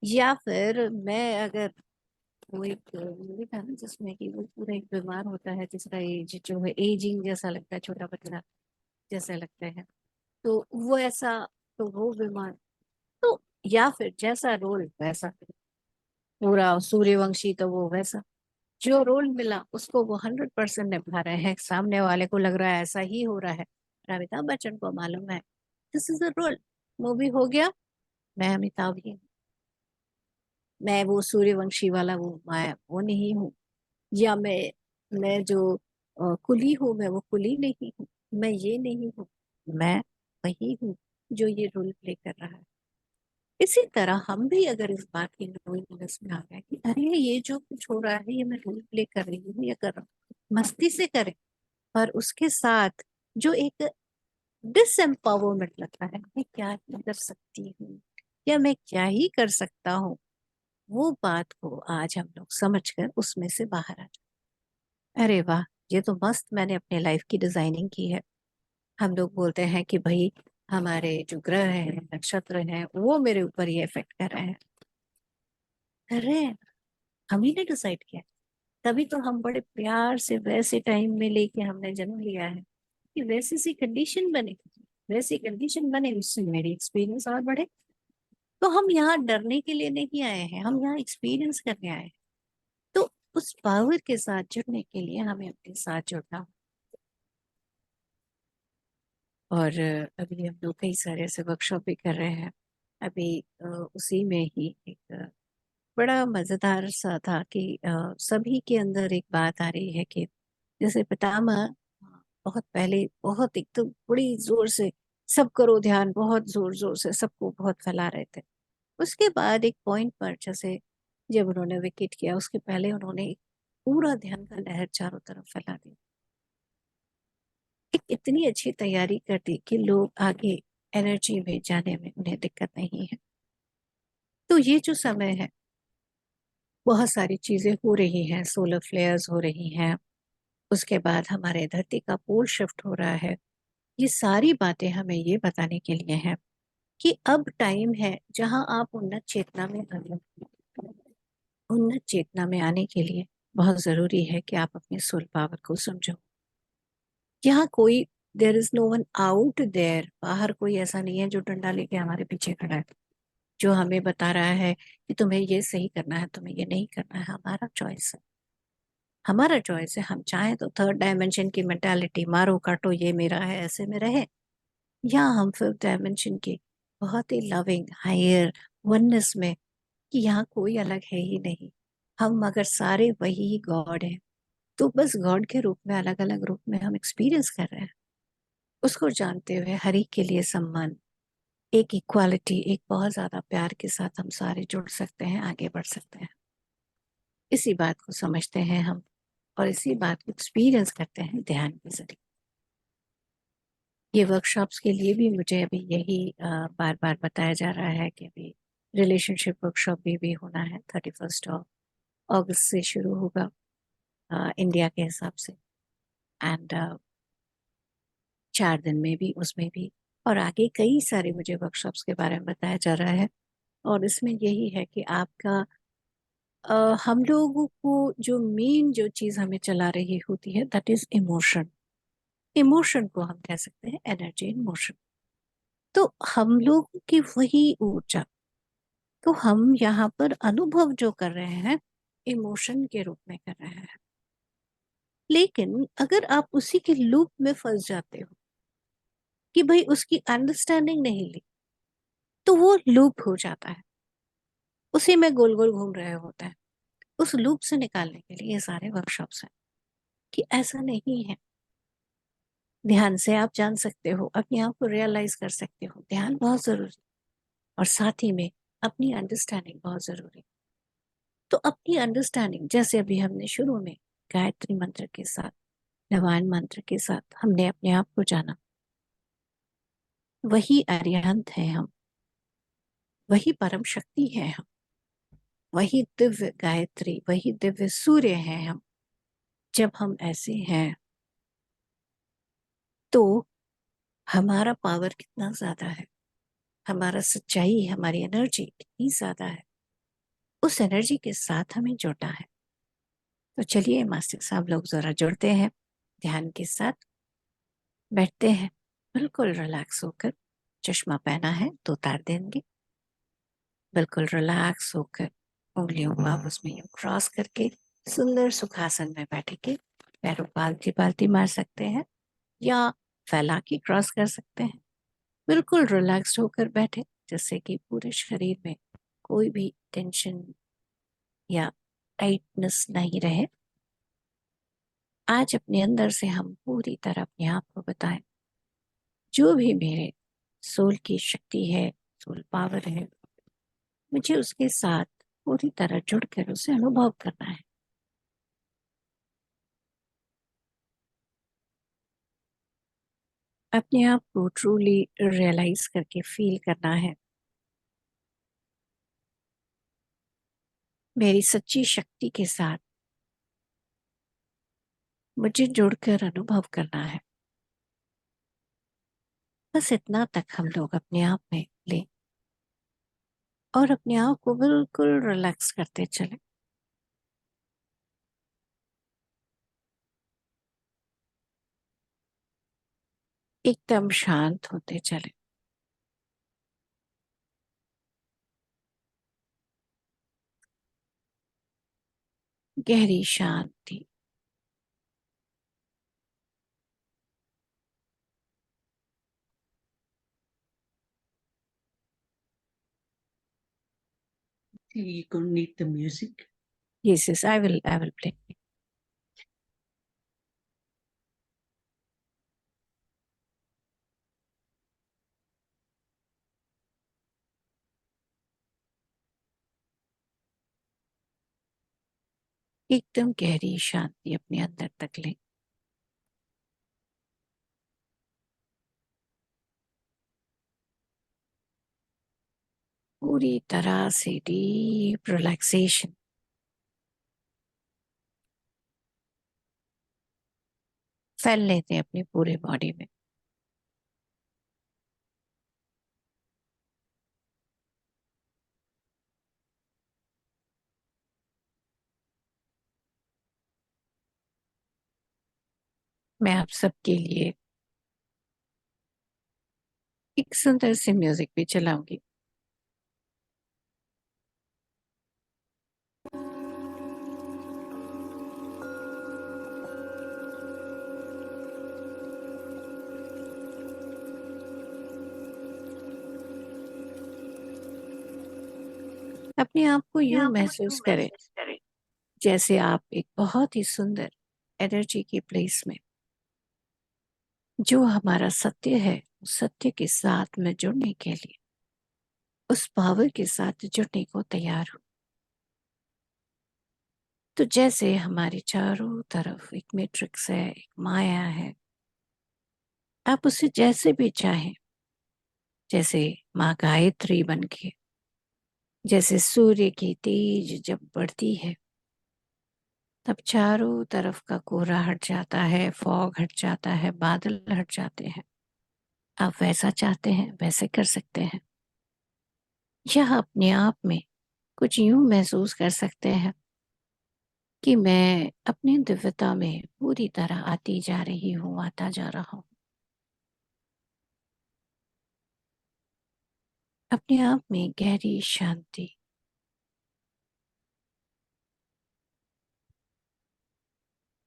Speaker 2: या फिर मैं अगर, वो एक मूवी था ना जिसमें कि वो पूरा एक बीमार होता है, जिसका एज जो है एजिंग जैसा लगता है, छोटा बच्चा जैसा लगता है, तो वो ऐसा, तो वो बीमार, तो या फिर जैसा रोल वैसा, पूरा सूर्यवंशी तो वो वैसा, जो रोल मिला उसको वो 100% निभा रहे हैं, सामने वाले को लग रहा है ऐसा ही हो रहा है, पर अमिताभ बच्चन को मालूम है this is a role, movie हो गया, मैं अमिताभ ही हूँ, मैं वो सूर्यवंशी वाला वो मैं वो नहीं हूँ। या मैं जो कुली हूँ, मैं वो कुली नहीं हूँ, मैं ये नहीं हूँ, मैं वही हूँ जो ये रोल प्ले कर रहा है। इसी तरह हम भी अगर इस बात की नोइंगनेस में आ गए कि अरे ये जो कुछ हो रहा है ये मैं रोल प्ले कर रही हूँ या कर रहा हूँ, मस्ती से करें, पर उसके साथ जो एक डिसएम्पावरमेंट लगता है, मैं क्या ही कर सकती हूँ या मैं क्या ही कर सकता हूँ, वो बात को आज हम लोग समझकर उसमें से बाहर आ जाए। अरे वाह, ये तो मस्त मैंने अपने लाइफ की डिजाइनिंग की है। हम लोग बोलते हैं कि भाई हमारे जो ग्रह हैं, नक्षत्र हैं, वो मेरे ऊपर ये इफेक्ट कर रहे हैं। कर रहे हैं, हम ही ने डिसाइड किया। तभी तो हम बड़े प्यार से वैसे टाइम में लेके हमने जन्म लिया है कि वैसी सी कंडीशन बने, वैसी कंडीशन बने, उससे मेरी एक्सपीरियंस और बढ़े। तो हम यहाँ डरने के लिए नहीं आए हैं, हम यहाँ एक्सपीरियंस करने आए हैं। तो उस पावर के साथ जुड़ने के लिए हमें अपने साथ जुड़ना होगा। और अभी हम लोग कई सारे ऐसे वर्कशॉप भी कर रहे हैं। अभी उसी में ही एक बड़ा मजेदार सा था कि सभी के अंदर एक बात आ रही है कि जैसे पितामह बहुत पहले बहुत एकदम बड़ी जोर से सब करो ध्यान, बहुत जोर जोर से सबको बहुत फैला रहे थे। उसके बाद एक पॉइंट पर जैसे जब उन्होंने विकेट किया, उसके पहले उन्होंने एक पूरा ध्यान का लहर चारों तरफ फैला दी। एक इतनी अच्छी तैयारी कर दी कि लोग आगे एनर्जी में जाने में उन्हें दिक्कत नहीं है। तो ये जो समय है, बहुत सारी चीजें हो रही हैं, सोलर फ्लेयर्स हो रही हैं, उसके बाद हमारे धरती का पोल शिफ्ट हो रहा है। ये सारी बातें हमें ये बताने के लिए हैं कि अब टाइम है जहां आप उन्नत चेतना में आने, उन्नत चेतना में आने के लिए बहुत जरूरी है कि आप अपने सोल पावर को समझो। यहाँ कोई, there is no one out there, बाहर कोई ऐसा नहीं है जो डंडा लेके हमारे पीछे खड़ा है, जो हमें बता रहा है कि तुम्हें ये सही करना है, तुम्हें ये नहीं करना है। हमारा चॉइस है, हमारा चॉइस है। हम चाहें तो थर्ड डायमेंशन की मेंटालिटी, मारो काटो ये मेरा है, ऐसे में रहे, या हम फिफ्थ डायमेंशन की बहुत ही लविंग हायर वननेस में, कि यहाँ कोई अलग है ही नहीं। हम अगर सारे वही गॉड हैं, तो बस गॉड के रूप में अलग अलग रूप में हम एक्सपीरियंस कर रहे हैं। उसको जानते हुए हर एक के लिए सम्मान, एक इक्वालिटी, एक बहुत ज्यादा प्यार के साथ हम सारे जुड़ सकते हैं, आगे बढ़ सकते हैं। इसी बात को समझते हैं हम, और इसी बात को एक्सपीरियंस करते हैं ध्यान के जरिए। ये वर्कशॉप्स के लिए भी मुझे अभी यही बार बार बताया जा रहा है कि अभी रिलेशनशिप वर्कशॉप भी होना है। 31 अगस्त से शुरू होगा इंडिया के हिसाब से, एंड 4 दिन में भी, उसमें भी, और आगे कई सारे मुझे वर्कशॉप्स के बारे में बताया जा रहा है। और इसमें यही है कि आपका हम लोगों को जो मेन जो चीज हमें चला रही होती है, दैट इज इमोशन। इमोशन को हम कह सकते हैं एनर्जी इन मोशन। तो हम लोगों की वही ऊर्जा, तो हम यहाँ पर अनुभव जो कर रहे हैं इमोशन के रूप में कर रहे हैं। लेकिन अगर आप उसी के लूप में फंस जाते हो कि भाई उसकी अंडरस्टैंडिंग नहीं ली, तो वो लूप हो जाता है, उसी में गोल गोल घूम रहे होता है। उस लूप से निकालने के लिए ये सारे वर्कशॉप्स हैं कि ऐसा नहीं है। ध्यान से आप जान सकते हो, अपने आप को रियलाइज कर सकते हो, ध्यान बहुत जरूरी, और साथ ही में अपनी अंडरस्टैंडिंग बहुत जरूरी। तो अपनी अंडरस्टैंडिंग, जैसे अभी हमने शुरू में गायत्री मंत्र के साथ, नवान मंत्र के साथ हमने अपने आप को जाना, वही अरिहंत है हम, वही परम शक्ति है हम, वही दिव्य गायत्री, वही दिव्य सूर्य है हम। जब हम ऐसे हैं तो हमारा पावर कितना ज्यादा है, हमारा सच्चाई, हमारी एनर्जी कितनी ज्यादा है, उस एनर्जी के साथ हमें जुड़ना है। तो चलिए मास्टर साहब लोग जरा जुड़ते हैं ध्यान के साथ, बैठते हैं बिल्कुल रिलैक्स होकर। चश्मा पहना है तो उतार देंगे, बिल्कुल रिलैक्स होकर उंगलियों को आप उसमें यूं क्रॉस करके सुंदर सुखासन में बैठेंगे। पैरों पालती पालती मार सकते हैं या फैला के क्रॉस कर सकते हैं। बिल्कुल रिलैक्स्ड होकर बैठे, जिससे कि पूरे शरीर में कोई भी टेंशन या टाइटनेस नहीं रहे। आज अपने अंदर से हम पूरी तरह अपने आप को बताएं, जो भी मेरे सोल की शक्ति है, सोल पावर है, मुझे उसके साथ पूरी तरह जुड़कर उसे अनुभव करना है। अपने आप को ट्रूली रियलाइज करके फील करना है। मेरी सच्ची शक्ति के साथ मुझे जुड़कर अनुभव करना है। बस इतना तक हम लोग अपने आप में लें और अपने आप को बिल्कुल रिलैक्स करते चले। एकदम शांत होते चले। गहरी शांति।
Speaker 1: You gonna need the music.
Speaker 2: Yes, I will play. एकदम गहरी शांति अपने अंदर तक लें। पूरी तरह से डीप रिलैक्सेशन फैल लेते हैं अपनी पूरे बॉडी में। मैं आप सबके लिए एक सुंदर सी म्यूजिक भी चलाऊंगी। अपने आप को यूं महसूस करें जैसे आप एक बहुत ही सुंदर एनर्जी की प्लेस में, जो हमारा सत्य है, उस सत्य के साथ में जुड़ने के लिए, उस पावर के साथ जुड़ने को तैयार हो। तो जैसे हमारे चारों तरफ एक मैट्रिक्स है, एक माया है, आप उसे जैसे भी चाहें, जैसे माँ गायत्री बन के, जैसे सूर्य की तेज जब बढ़ती है तब चारों तरफ का कोहरा हट जाता है, फॉग हट जाता है, बादल हट जाते हैं। आप वैसा चाहते हैं वैसे कर सकते हैं। यह अपने आप में कुछ यूं महसूस कर सकते हैं कि मैं अपनी दिव्यता में पूरी तरह आती जा रही हूँ, आता जा रहा हूँ। अपने आप में गहरी शांति।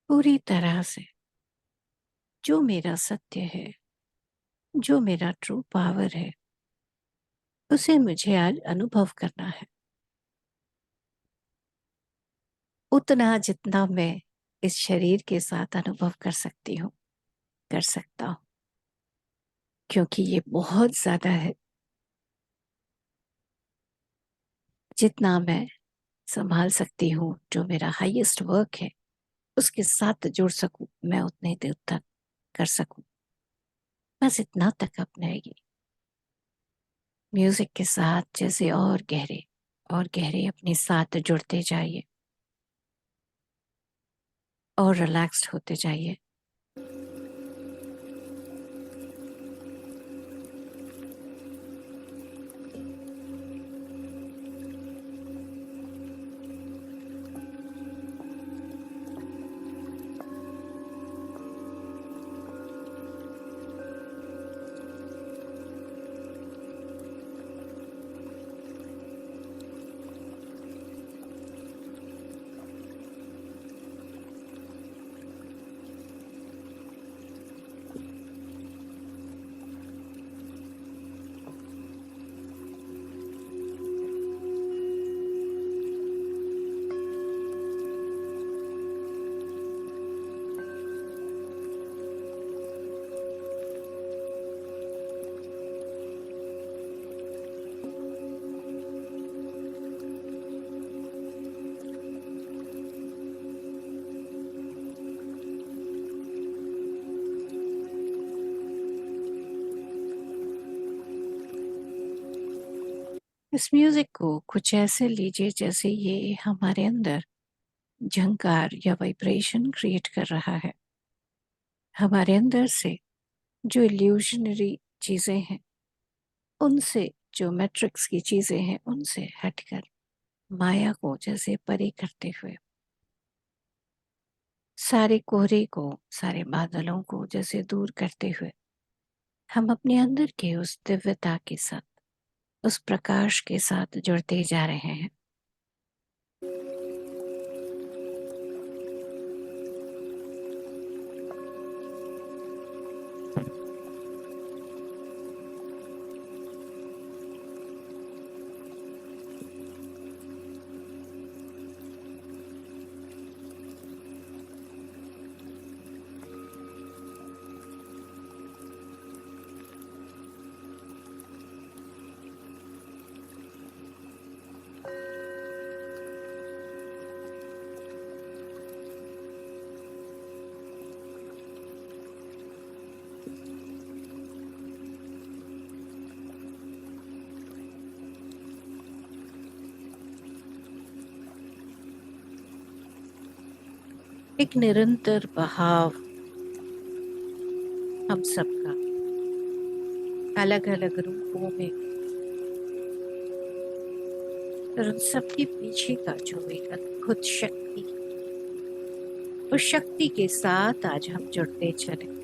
Speaker 2: पूरी तरह से जो मेरा सत्य है, जो मेरा ट्रू पावर है, उसे मुझे आज अनुभव करना है। उतना जितना मैं इस शरीर के साथ अनुभव कर सकती हूँ, कर सकता हूँ, क्योंकि ये बहुत ज्यादा है। जितना मैं संभाल सकती हूँ, जो मेरा हाईएस्ट वर्क है, उसके साथ जुड़ सकूं, मैं उतने देर तक कर सकूं। बस इतना तक अपनाएगी। म्यूजिक के साथ जैसे और गहरे अपने साथ जुड़ते जाइए और रिलैक्स्ड होते जाइए। इस म्यूजिक को कुछ ऐसे लीजिए जैसे ये हमारे अंदर झंकार या वाइब्रेशन क्रिएट कर रहा है। हमारे अंदर से जो इल्यूशनरी चीजें हैं, उनसे, जो मैट्रिक्स की चीजें हैं, उनसे हटकर माया को जैसे परे करते हुए, सारे कोहरे को, सारे बादलों को जैसे दूर करते हुए, हम अपने अंदर के उस दिव्यता के साथ, उस प्रकाश के साथ जुड़ते जा रहे हैं। एक निरंतर बहाव हम सबका अलग अलग रूपों में, और उन सबके पीछे का जो एक अद्भुत शक्ति, उस शक्ति के साथ आज हम जुड़ते चले।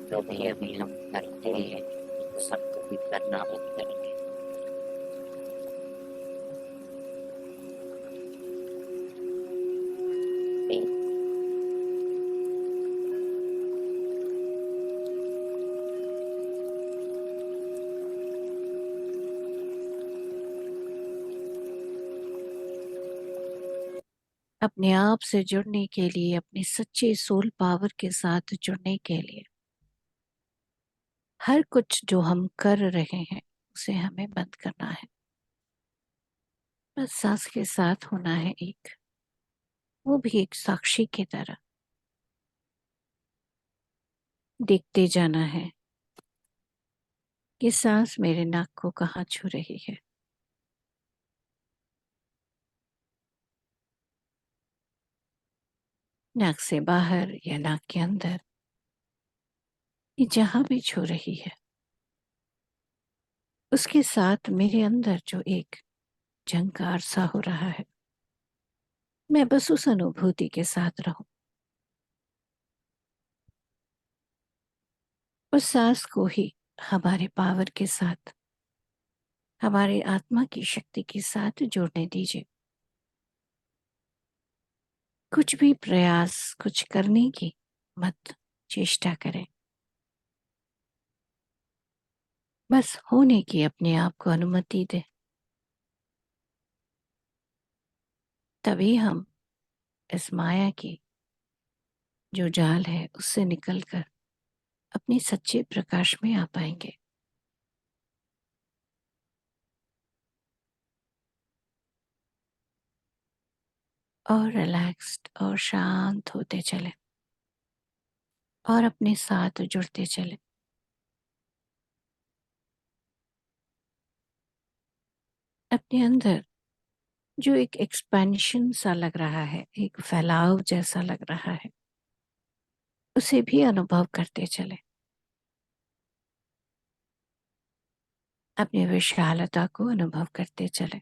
Speaker 2: जो भी अभी हम करते हैं, सबको भी करना होता है। अपने आप से जुड़ने के लिए, अपने सच्चे सोल पावर के साथ जुड़ने के लिए, हर कुछ जो हम कर रहे हैं उसे हमें बंद करना है। बस सांस के साथ होना है एक, वो भी एक साक्षी की तरह देखते जाना है कि सांस मेरे नाक को कहाँ छू रही है। नाक से बाहर या नाक के अंदर, ये जहां भी छू रही है, उसके साथ मेरे अंदर जो एक झंकार सा हो रहा है, मैं बस उस अनुभूति के साथ रहूं, उस सांस को ही हमारे पावर के साथ, हमारे आत्मा की शक्ति के साथ जोड़ने दीजिए। कुछ भी प्रयास कुछ करने की मत चेष्टा करें, बस होने की अपने आप को अनुमति दें। तभी हम इस माया की जो जाल है उससे निकलकर अपने सच्चे प्रकाश में आ पाएंगे। और रिलैक्स्ड और शांत होते चले और अपने साथ जुड़ते चले। अपने अंदर जो एक एक्सपेंशन सा लग रहा है, एक फैलाव जैसा लग रहा है, उसे भी अनुभव करते चले। अपनी विशालता को अनुभव करते चले।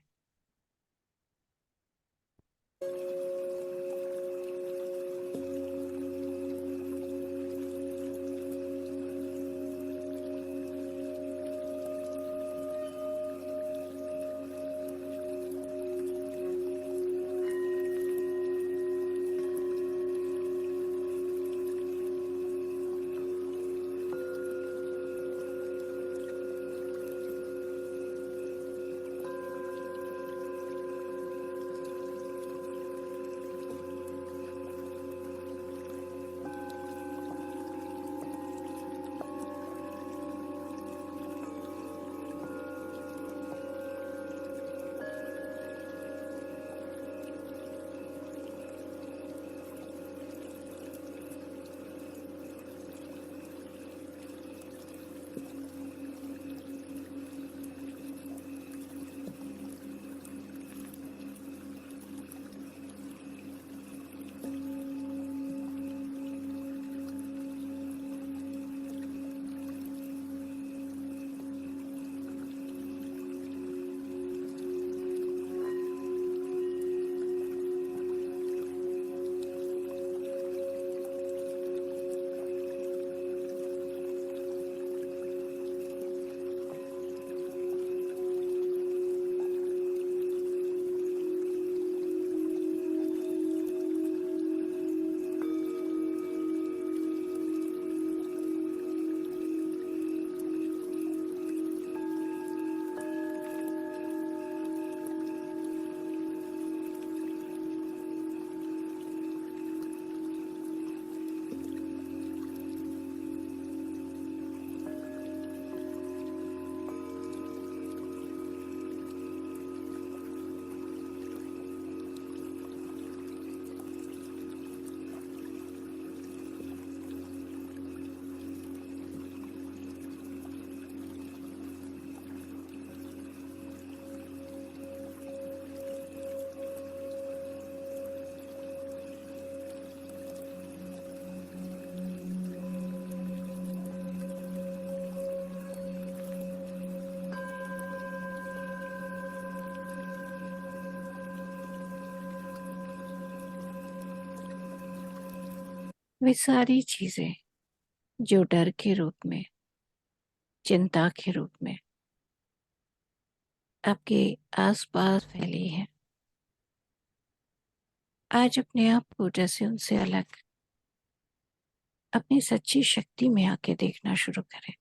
Speaker 2: वे सारी चीजें जो डर के रूप में, चिंता के रूप में आपके आसपास फैली है, आज अपने आप को जैसे उनसे अलग अपनी सच्ची शक्ति में आके देखना शुरू करें।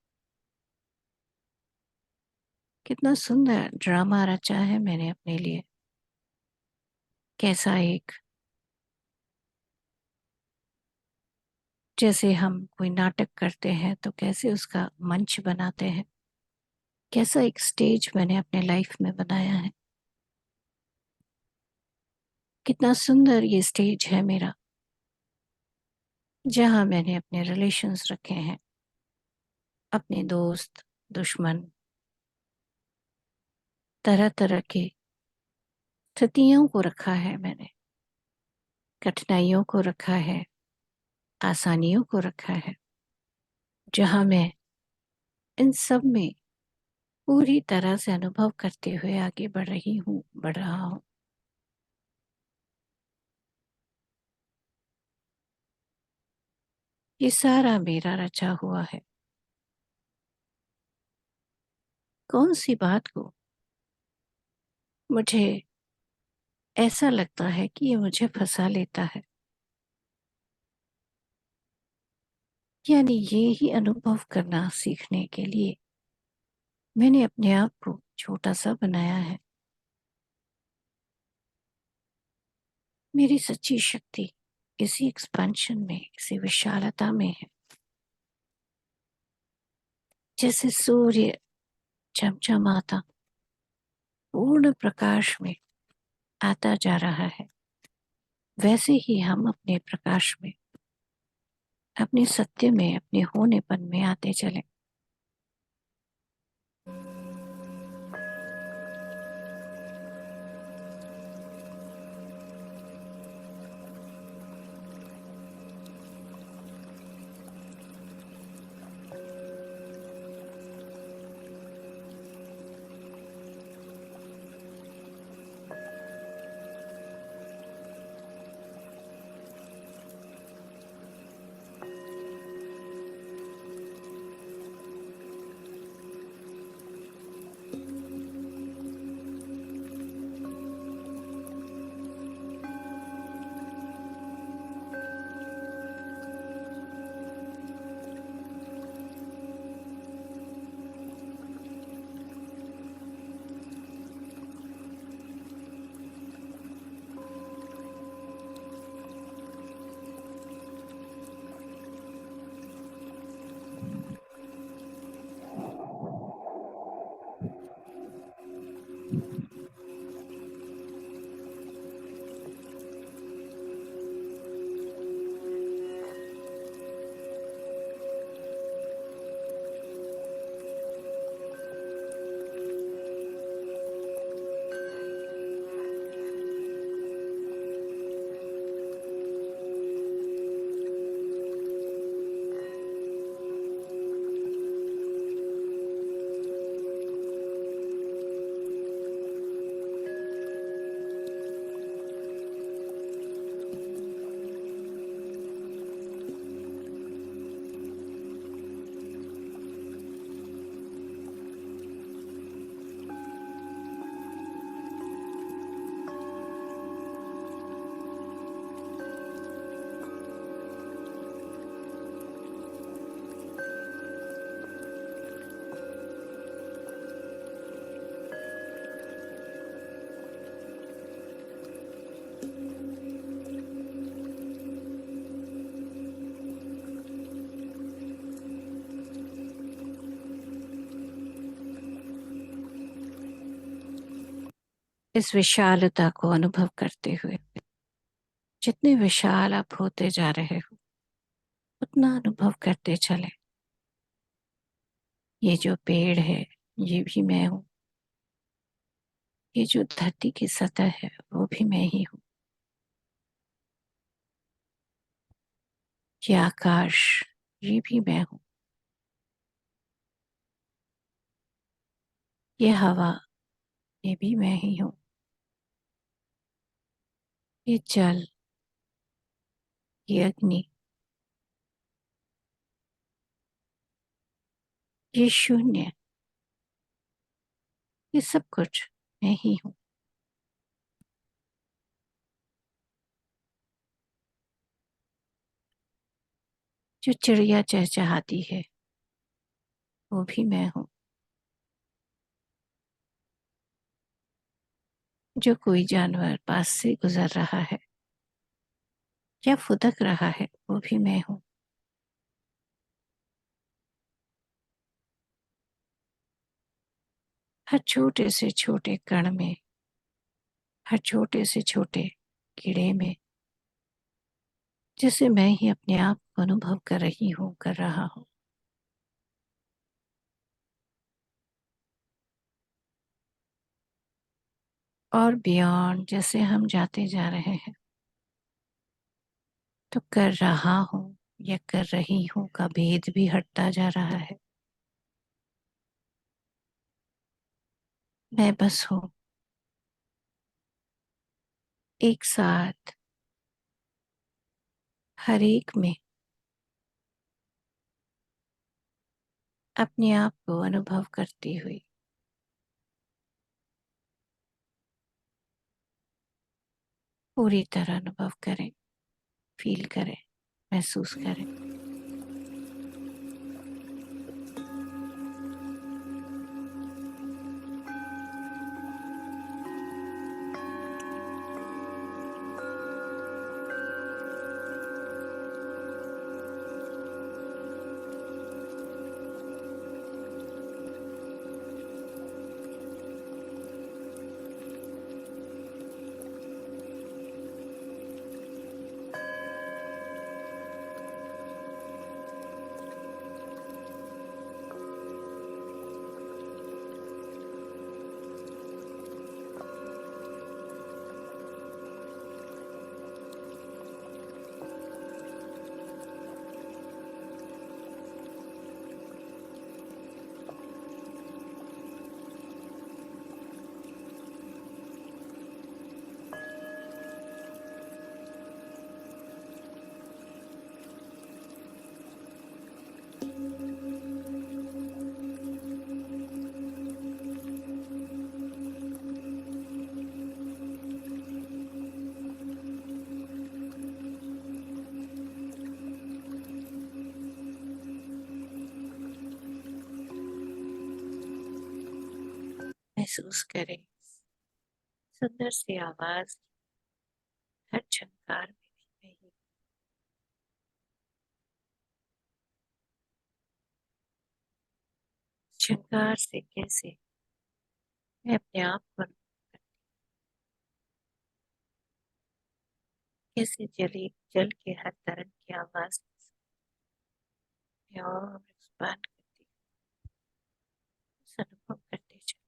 Speaker 2: कितना सुंदर ड्रामा रचा है मैंने अपने लिए। कैसा एक, जैसे हम कोई नाटक करते हैं तो कैसे उसका मंच बनाते हैं, कैसा एक स्टेज मैंने अपने लाइफ में बनाया है। कितना सुंदर ये स्टेज है मेरा, जहां मैंने अपने रिलेशंस रखे हैं, अपने दोस्त, दुश्मन, तरह तरह के स्थितियों को रखा है मैंने, कठिनाइयों को रखा है, आसानियों को रखा है, जहां मैं इन सब में पूरी तरह से अनुभव करते हुए आगे बढ़ रही हूँ, बढ़ रहा हूँ। ये सारा मेरा रचा हुआ है। कौन सी बात को मुझे ऐसा लगता है कि ये मुझे फंसा लेता है। यानी ये ही अनुभव करना सीखने के लिए मैंने अपने आप को छोटा सा बनाया है। मेरी सच्ची शक्ति इसी एक्सपेंशन में, इसी विशालता में है। जैसे सूर्य चमचमाता पूर्ण प्रकाश में आता जा रहा है, वैसे ही हम अपने प्रकाश में, अपने सत्य में, अपने होनेपन में आते चले। इस विशालता को अनुभव करते हुए, जितने विशाल आप होते जा रहे हो, उतना अनुभव करते चले। ये जो पेड़ है, ये भी मैं हूँ। ये जो धरती की सतह है, वो भी मैं ही हूँ। ये आकाश, ये भी मैं हूँ। ये हवा, ये भी मैं ही हूँ। ये जल, ये अग्नि, ये शून्य, ये सब कुछ मैं ही हूँ। जो चिड़िया चहचहाती है, वो भी मैं हूँ। जो कोई जानवर पास से गुजर रहा है या फुदक रहा है, वो भी मैं हूँ। हर छोटे से छोटे कण में, हर छोटे से छोटे कीड़े में, जिसे मैं ही अपने आप को अनुभव कर रही हूँ, कर रहा हूँ। और बियॉन्ड जैसे हम जाते जा रहे हैं, तो कर रहा हूँ या कर रही हूँ का भेद भी हटता जा रहा है। मैं बस हूँ, एक साथ, हर एक में, अपने आप को अनुभव करती हुई पूरी तरह अनुभव करें, फील करें, महसूस करें। महसूस करें सुंदर सी आवाज हर झंकार में भी नहीं। झंकार से कैसे मैं अपने आप को कैसे जल के हर तरंग की आवाज में और एक्सपांड करती हूँ, उस अनुभव करते चलो।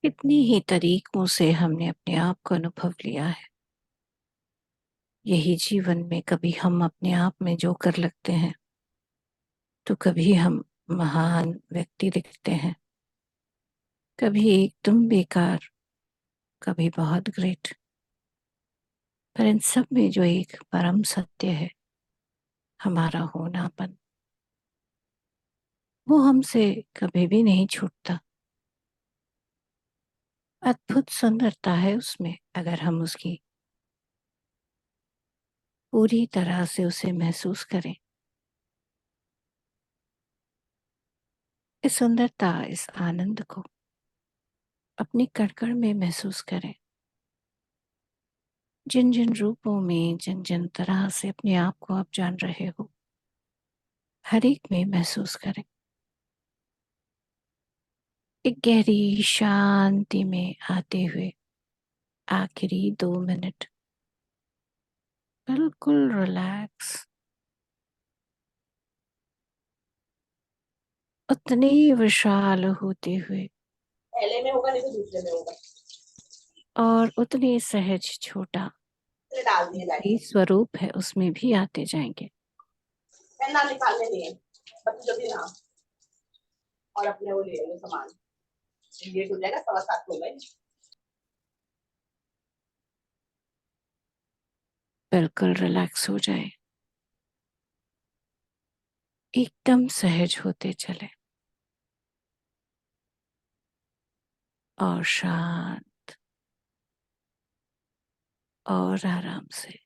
Speaker 2: कितनी ही तरीकों से हमने अपने आप को अनुभव लिया है। यही जीवन में कभी हम अपने आप में जोकर लगते हैं, तो कभी हम महान व्यक्ति दिखते हैं, कभी एकदम बेकार, कभी बहुत ग्रेट। पर इन सब में जो एक परम सत्य है, हमारा होनापन, वो हमसे कभी भी नहीं छूटता। अद्भुत सुंदरता है उसमें, अगर हम उसकी पूरी तरह से उसे महसूस करें। इस सुंदरता, इस आनंद को अपनी कण-कण में महसूस करें। जिन जिन रूपों में, जिन जिन तरह से अपने आप को आप जान रहे हो, हर एक में महसूस करें। एक गहरी शांति में आते हुए आखिरी 2 मिनट बिल्कुल रिलैक्स, उतने विशाल होते हुए
Speaker 3: पहले में होगा नहीं तो दूसरे में होगा।
Speaker 2: और उतने सहज छोटा
Speaker 3: फिर डाल दिए लाइट
Speaker 2: ये स्वरूप है, उसमें भी आते जाएंगे।
Speaker 3: पेन ना निकालने नहीं है बच्चों भी ना, और अपने वो ले लेंगे सामान। ये हो जाएगा 7:15 हो गए।
Speaker 2: बिल्कुल रिलैक्स हो जाए, एकदम सहज होते चले और शांत और आराम से।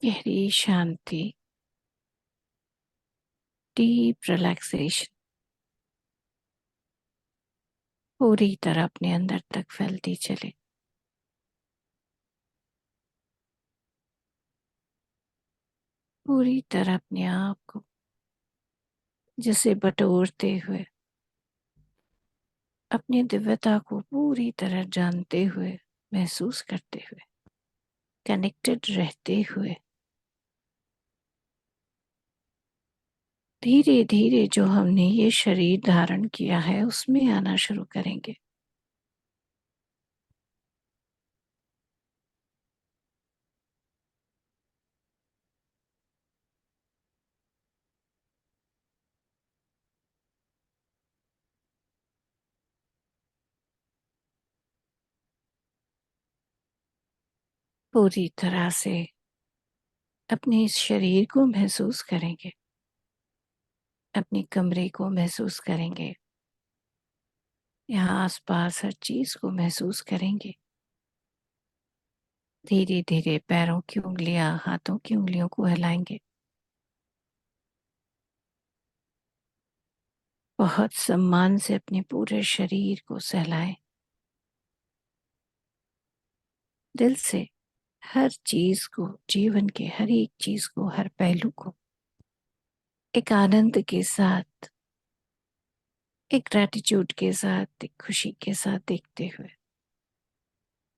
Speaker 2: गहरी शांति, डीप रिलैक्सेशन पूरी तरह अपने अंदर तक फैलती चले। पूरी तरह अपने आप को जैसे बटोरते हुए, अपनी दिव्यता को पूरी तरह जानते हुए, महसूस करते हुए, कनेक्टेड रहते हुए, धीरे धीरे जो हमने ये शरीर धारण किया है उसमें आना शुरू करेंगे। पूरी तरह से अपने इस शरीर को महसूस करेंगे, अपने कमरे को महसूस करेंगे, यहाँ आसपास हर चीज को महसूस करेंगे। धीरे धीरे पैरों की उंगलियां, हाथों की उंगलियों को हिलाएंगे। बहुत सम्मान से अपने पूरे शरीर को सहलाएं। दिल से हर चीज को, जीवन के हर एक चीज को, हर पहलू को एक आनंद के साथ, एक ग्रैटिट्यूड के साथ, एक खुशी के साथ देखते हुए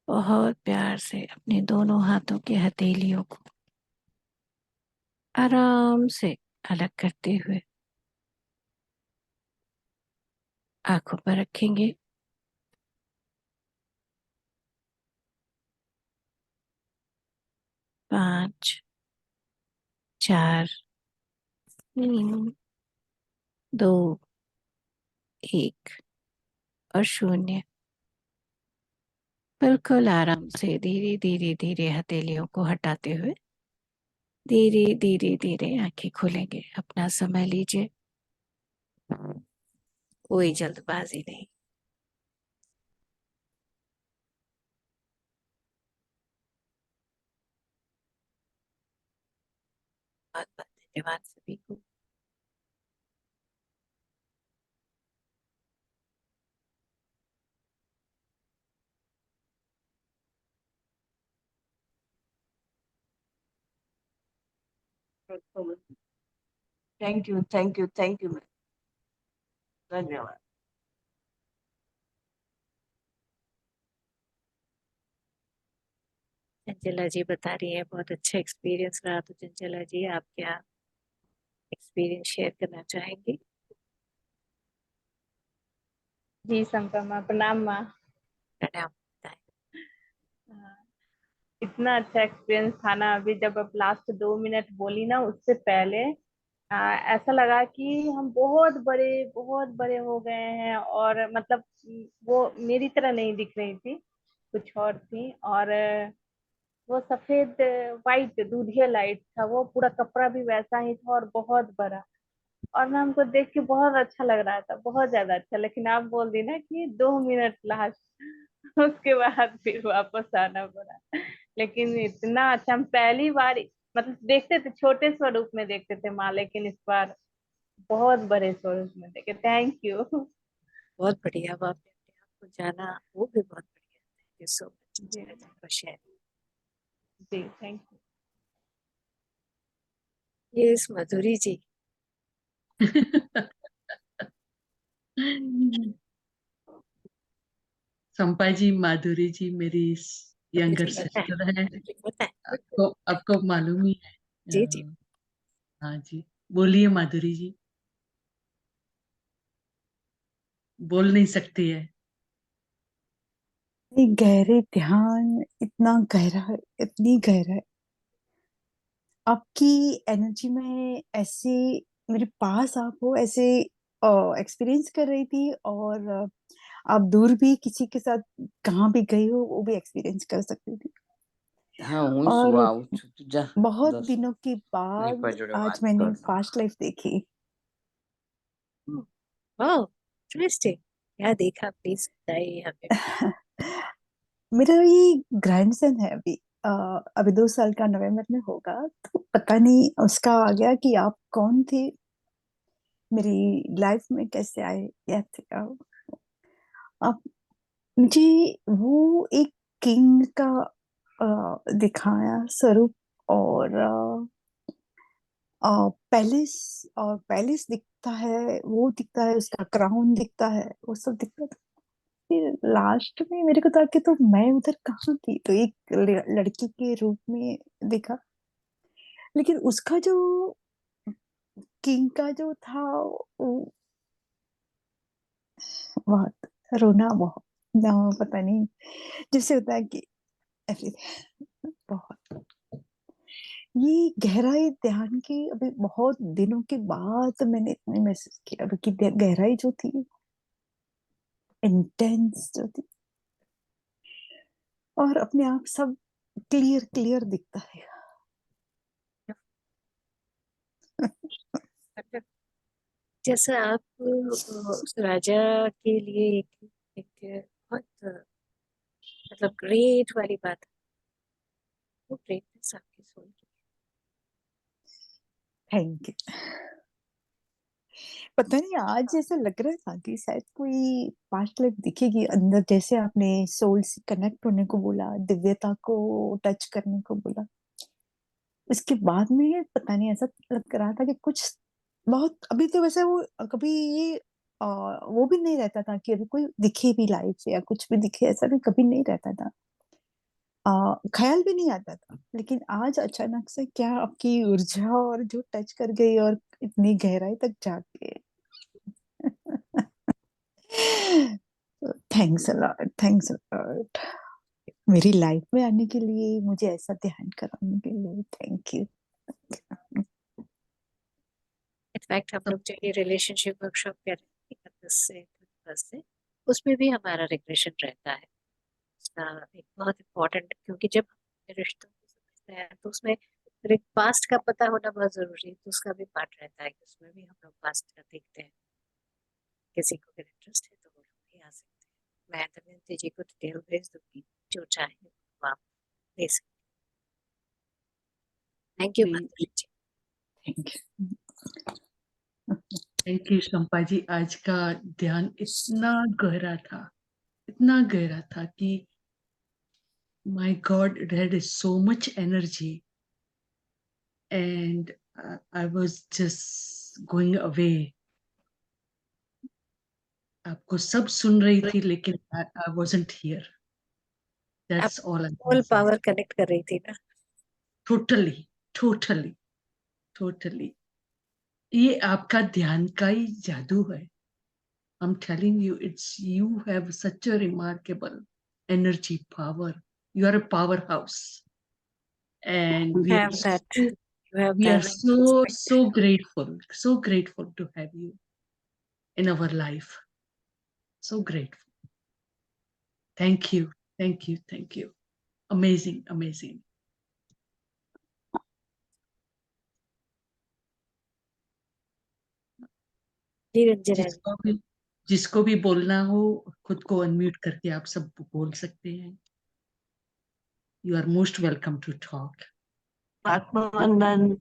Speaker 2: बहुत प्यार से अपने दोनों हाथों के हथेलियों को आराम से अलग करते हुए आंखों पर रखेंगे। 5, 4, 3, 2, 1 और 0। बिल्कुल आराम से धीरे धीरे धीरे हथेलियों को हटाते हुए धीरे धीरे धीरे आंखें खोलेंगे। अपना समय लीजिए, कोई जल्दबाजी नहीं। बहुत बहुत धन्यवाद सभी को।
Speaker 4: Thank you, thank you, thank you ma'am, धन्यवाद।
Speaker 2: चंचला जी बता रही है बहुत अच्छा एक्सपीरियंस रहा, तो चंचला जी आप क्या एक्सपीरियंस शेयर करना चाहेंगी?
Speaker 5: जी संपा माँ, प्रणाम माँ।
Speaker 2: प्रणाम, बताएं।
Speaker 5: हाँ, इतना अच्छा एक्सपीरियंस था ना, अभी जब अब लास्ट 2 मिनट बोली ना, उससे पहले ऐसा लगा कि हम बहुत बड़े हो गए हैं। और मतलब वो मेरी तरह नहीं दिख रही थी, कुछ और थी। और वो सफेद वाइट दूधिया लाइट था, वो पूरा कपड़ा भी वैसा ही था और बहुत बड़ा। और ना हमको देख के बहुत अच्छा लग रहा था, बहुत ज्यादा अच्छा। लेकिन आप बोल दी ना कि 2 मिनट लास्ट, उसके बाद फिर वापस आना पड़ा। लेकिन इतना अच्छा, हम पहली बार मतलब देखते थे, छोटे स्वरूप में देखते थे माँ, लेकिन इस बार बहुत बड़े स्वरूप में देखे। Thank you.
Speaker 2: बहुत बढ़िया, वो आपने अपने आप को जाना, वो भी बहुत बढ़िया। Thank you so much
Speaker 5: ji
Speaker 2: Chanchala ji for sharing.
Speaker 5: जी, थैंक यू।
Speaker 2: ये माधुरी जी,
Speaker 1: संपा जी, माधुरी जी मेरी यंगर
Speaker 2: मुझे पता है,
Speaker 1: सिस्टर है।
Speaker 2: मुझे पता है।
Speaker 1: आपको आपको मालूम ही है।
Speaker 2: जी जी,
Speaker 1: हाँ जी, बोलिए माधुरी जी। बोल नहीं सकती है।
Speaker 6: इतनी गहरे ध्यान, इतना गहरा है, इतनी गहरा है आपकी एनर्जी में। ऐसे मेरे पास आप हो, ऐसे एक्सपीरियंस कर रही थी। और आप दूर भी किसी के साथ कहाँ भी गई हो, वो भी एक्सपीरियंस कर सकती थी।
Speaker 7: हाँ હું શું
Speaker 6: और
Speaker 7: આવું છું તું જા
Speaker 6: बहुत
Speaker 7: 10
Speaker 6: दिनों के
Speaker 7: નિપા
Speaker 6: बाद
Speaker 7: જોડે
Speaker 6: आज
Speaker 7: વાત
Speaker 6: मैंने
Speaker 7: કર
Speaker 6: पास्ट लाइफ देखी।
Speaker 2: वाह इंटरेस्टिंग, क्या देखा प्लीज बताइए हमें।
Speaker 6: मेरा ये ग्रैंडसन है अभी। अभी 2 साल का नवंबर में होगा। तो पता नहीं उसका आ गया कि आप कौन थे, मेरी लाइफ में कैसे आए, क्या थे आप। मुझे वो एक किंग का दिखाया स्वरूप। और पैलेस, और पैलेस दिखता है, वो दिखता है, उसका क्राउन दिखता है, वो सब दिखता था। फिर लास्ट में मेरे को था कि तो मैं उधर कहाँ थी, तो एक लड़की के रूप में दिखा। लेकिन उसका जो किंग का जो था, वो बहुत रोना, बहुत ना, पता नहीं, जैसे होता है कि everything, बहुत ये गहराई ध्यान की अभी बहुत दिनों के बाद मैंने इतनी महसूस किया अभी, कि गहराई जो थी, इंटेंस जो थी, और अपने आप सब क्लियर क्लियर दिखता है।
Speaker 2: जैसा आप उस राजा के लिए एक बहुत मतलब ग्रेट वाली बात है, वो ग्रेटनेस आपकी सोल की।
Speaker 6: Thank you. पता नहीं आज ऐसा लग रहा था कि शायद कोई पास्ट लाइफ दिखेगी अंदर, जैसे आपने सोल से कनेक्ट होने को बोला, दिव्यता को टच करने को बोला। उसके बाद में पता नहीं ऐसा लग रहा था कि कुछ बहुत, अभी तो वैसे वो कभी ये वो भी नहीं रहता था कि अभी कोई दिखे भी लाइव से या कुछ भी दिखे, ऐसा भी कभी नहीं रहता था। ख्याल भी नहीं आता था। लेकिन आज अचानक से क्या आपकी ऊर्जा और जो टच कर गई, और इतनी गहराई तक जाके थैंक्स अलॉट, थैंक्स अलॉट मेरी लाइफ में आने के लिए, मुझे ऐसा ध्यान कराने के लिए। Thank you.
Speaker 2: इनफैक्ट हम लोग जो ये रिलेशनशिप वर्कशॉप कर रहे हैं 31 से 31 से, उसमें भी हमारा रिग्रेशन रहता है। उसका एक बहुत इम्पोर्टेंट, क्योंकि जब हम रिश्तों को समझते हैं तो उसमें पास्ट का पता होना बहुत जरूरी है, तो उसका भी पार्ट रहता है कि उसमें भी हम लोग पास्ट का देखते हैं। किसी को अगर इंटरेस्ट है तो वो लोग भी आ सकते हैं। मैं दमयंती जी को डिटेल भेज दूंगी, जो चाहे वो आप ले सकते हैं। Thank you Madhuri ji.
Speaker 6: Thank you.
Speaker 1: Thank you Shampa ji. आज का ध्यान इतना गहरा था, इतना गहरा था कि my God, it had so much energy, and I was just going away. आपको सब सुन रही थी लेकिन I wasn't here. That's all I
Speaker 2: soul
Speaker 1: can say.
Speaker 2: Power connect कर रही थी ना।
Speaker 1: Totally. ये आपका ध्यान का ही जादू है. I'm telling you, you have such a remarkable energy, power. You are a powerhouse, and we are
Speaker 2: Have that. You have
Speaker 1: we are
Speaker 2: that.
Speaker 1: so grateful to have you in our life. So grateful. Thank you. Amazing.
Speaker 2: जी रंजना जी।
Speaker 1: जिसको भी बोलना हो खुद को अनम्यूट करके आप सब बोल सकते हैं. You are most welcome to talk.
Speaker 4: आत्मवंदन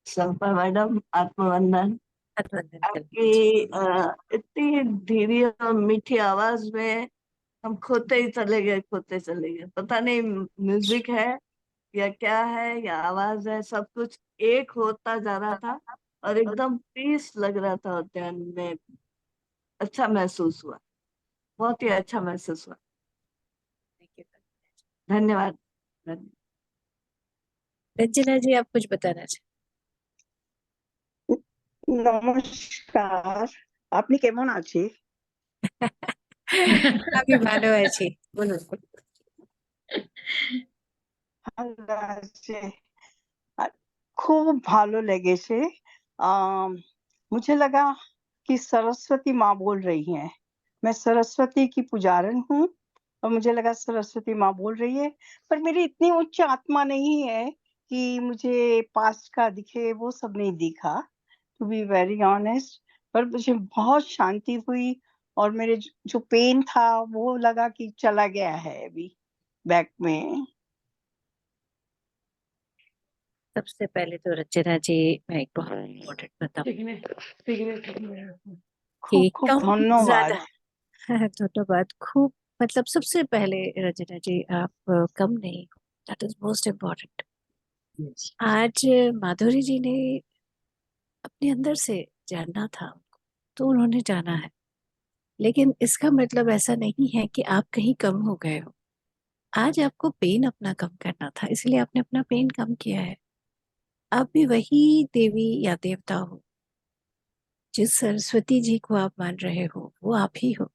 Speaker 4: संपा मैडम, आत्मवंदन।
Speaker 2: अभिनंदन कर
Speaker 4: आपकी
Speaker 2: लीजिए।
Speaker 4: इतनी धीरे और मीठी आवाज में हम खोते ही चले गए। पता नहीं म्यूजिक है या क्या है या आवाज है, सब कुछ एक होता जा रहा था और एकदम पीस लग रहा था उद्यान में। अच्छा महसूस हुआ, बहुत ही अच्छा महसूस हुआ। धन्यवाद।
Speaker 2: रंजना जी आप कुछ बताना चाहें?
Speaker 8: নমস্কার, আপনি কেমন আছেন?
Speaker 2: আমি ভালো আছি, বলুন।
Speaker 8: ভালো আছে। আর খুব ভালো লেগেছে। मुझे लगा कि सरस्वती माँ बोल रही हैं। मैं सरस्वती की पुजारन हूँ और मुझे लगा सरस्वती माँ बोल रही है, पर मेरी इतनी उच्च आत्मा नहीं है कि मुझे पास्ट का दिखे, वो सब नहीं दिखा। टू बी वेरी ऑनेस्ट, पर मुझे बहुत शांति हुई और मेरे जो पेन था वो लगा कि चला गया है अभी बैक में।
Speaker 2: सबसे पहले तो रंजना जी मैं एक बहुत इम्पोर्टेंट बताऊं
Speaker 8: खूब
Speaker 2: कि
Speaker 8: खूब
Speaker 2: कम
Speaker 8: धन्यवाद।
Speaker 2: ज्यादा धन्यवाद। खूब मतलब सबसे पहले रंजना जी आप कम नहीं हो, that is most important.
Speaker 1: Yes.
Speaker 2: आज माधुरी जी ने अपने अंदर से जानना था उनको, तो उन्होंने जाना है, लेकिन इसका मतलब ऐसा नहीं है कि आप कहीं कम हो गए हो। आज आपको पेन अपना कम करना था, इसलिए आपने अपना पेन कम किया है। आप भी वही देवी या देवता हो, जिस सरस्वती जी को आप मान रहे हो वो आप ही हो,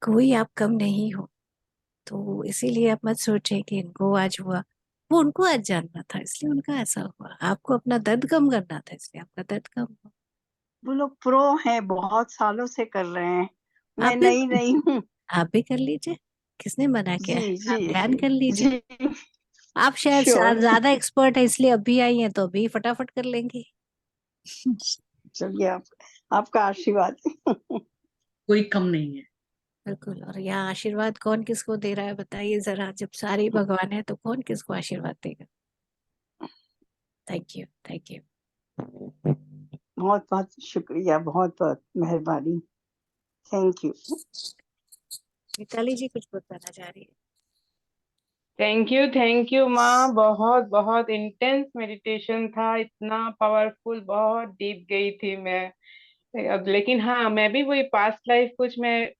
Speaker 2: कोई आप कम नहीं हो। तो इसीलिए आप मत सोचे कि इनको आज हुआ, वो उनको आज जानना था इसलिए उनका ऐसा हुआ। आपको अपना दर्द कम करना था इसलिए आपका दर्द कम हुआ।
Speaker 8: वो लोग प्रो हैं, बहुत सालों से कर रहे हैं, मैं
Speaker 2: आप भी
Speaker 8: नई हूँ।
Speaker 2: आप भी कर लीजिए, किसने मना किया है?
Speaker 8: जी
Speaker 2: आप ध्यान कर
Speaker 8: जी
Speaker 2: लीजिए।
Speaker 8: जी,
Speaker 2: आप शायद
Speaker 8: श्योर।
Speaker 2: ज्यादा एक्सपर्ट है इसलिए अभी आई हैं, तो अभी फटाफट कर लेंगे।
Speaker 8: चलिए, आपका आशीर्वाद।
Speaker 1: कोई कम नहीं है.
Speaker 2: बिल्कुल। और यहाँ आशीर्वाद कौन किसको दे रहा है बताइए जरा, जब सारे भगवान है तो कौन किसको आशीर्वाद देगा? Thank you, thank you.
Speaker 8: बहुत बहुत शुक्रिया, बहुत बहुत मेहरबानी। Thank you.
Speaker 2: मिताली जी कुछ बताना चाह रही है?
Speaker 5: थैंक यू माँ। बहुत बहुत इंटेंस मेडिटेशन था, इतना पावरफुल, बहुत डीप गई थी मैं। अब लेकिन हाँ, मैं भी वही पास्ट लाइफ कुछ मैं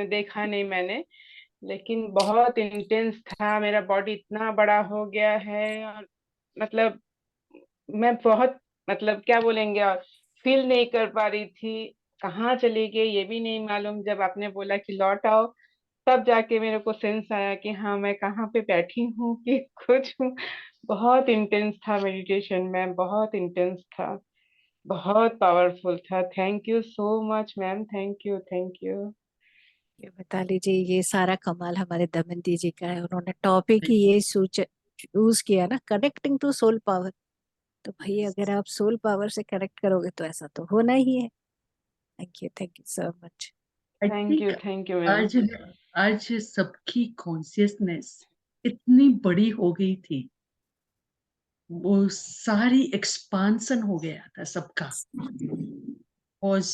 Speaker 5: देखा नहीं मैंने, लेकिन बहुत इंटेंस था। मेरा बॉडी इतना बड़ा हो गया है और मतलब मैं बहुत मतलब क्या बोलेंगे, और फील नहीं कर पा रही थी। कहाँ चली गई ये भी नहीं मालूम। जब आपने बोला कि लौट आओ, तब जाके मेरे को सेंस आया कि हाँ मैं कहाँ पे बैठी हूँ कि कुछ हूँ। बहुत इंटेंस था मेडिटेशन में, बहुत इंटेंस था, बहुत पावरफुल था। Thank you so much ma'am, thank you, thank you.
Speaker 2: ये मिताली जी, ये सारा कमाल हमारे दमयंती जी का है। उन्होंने टॉपिक ही ये चूज किया ना, कनेक्टिंग टू सोल पावर। तो भाई अगर आप सोल पावर से कनेक्ट करोगे तो ऐसा तो होना ही है। Thank you so much.
Speaker 1: I
Speaker 5: thank
Speaker 1: think
Speaker 5: you, thank you ma'am.
Speaker 1: आज सबकी कॉन्शियसनेस इतनी बड़ी हो गई थी, वो सारी एक्सपांसन हो गया था सबका. Was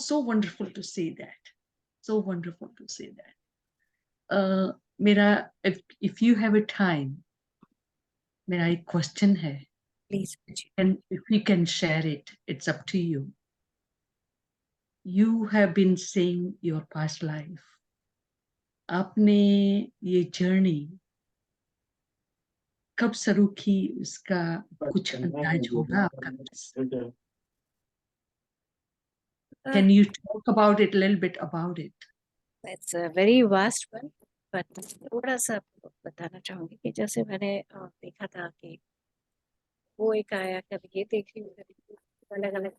Speaker 1: so wonderful to see that. So wonderful to see that. मेरा if you have a time, मेरा एक क्वेश्चन है.
Speaker 2: Please.
Speaker 1: And if we can share it, it's up to you. You have been saying your past life. आपने ये जर्नी कब शुरू की, उसका कुछ अंदाज होगा आपका पास? Can you talk about it, a little bit about it?
Speaker 2: It's a very vast one, but थोड़ा सा आपको बताना चाहूंगी कि जैसे मैंने देखा था कि वो एक आया, कभी ये देख रही हूँ, कभी अलग अलग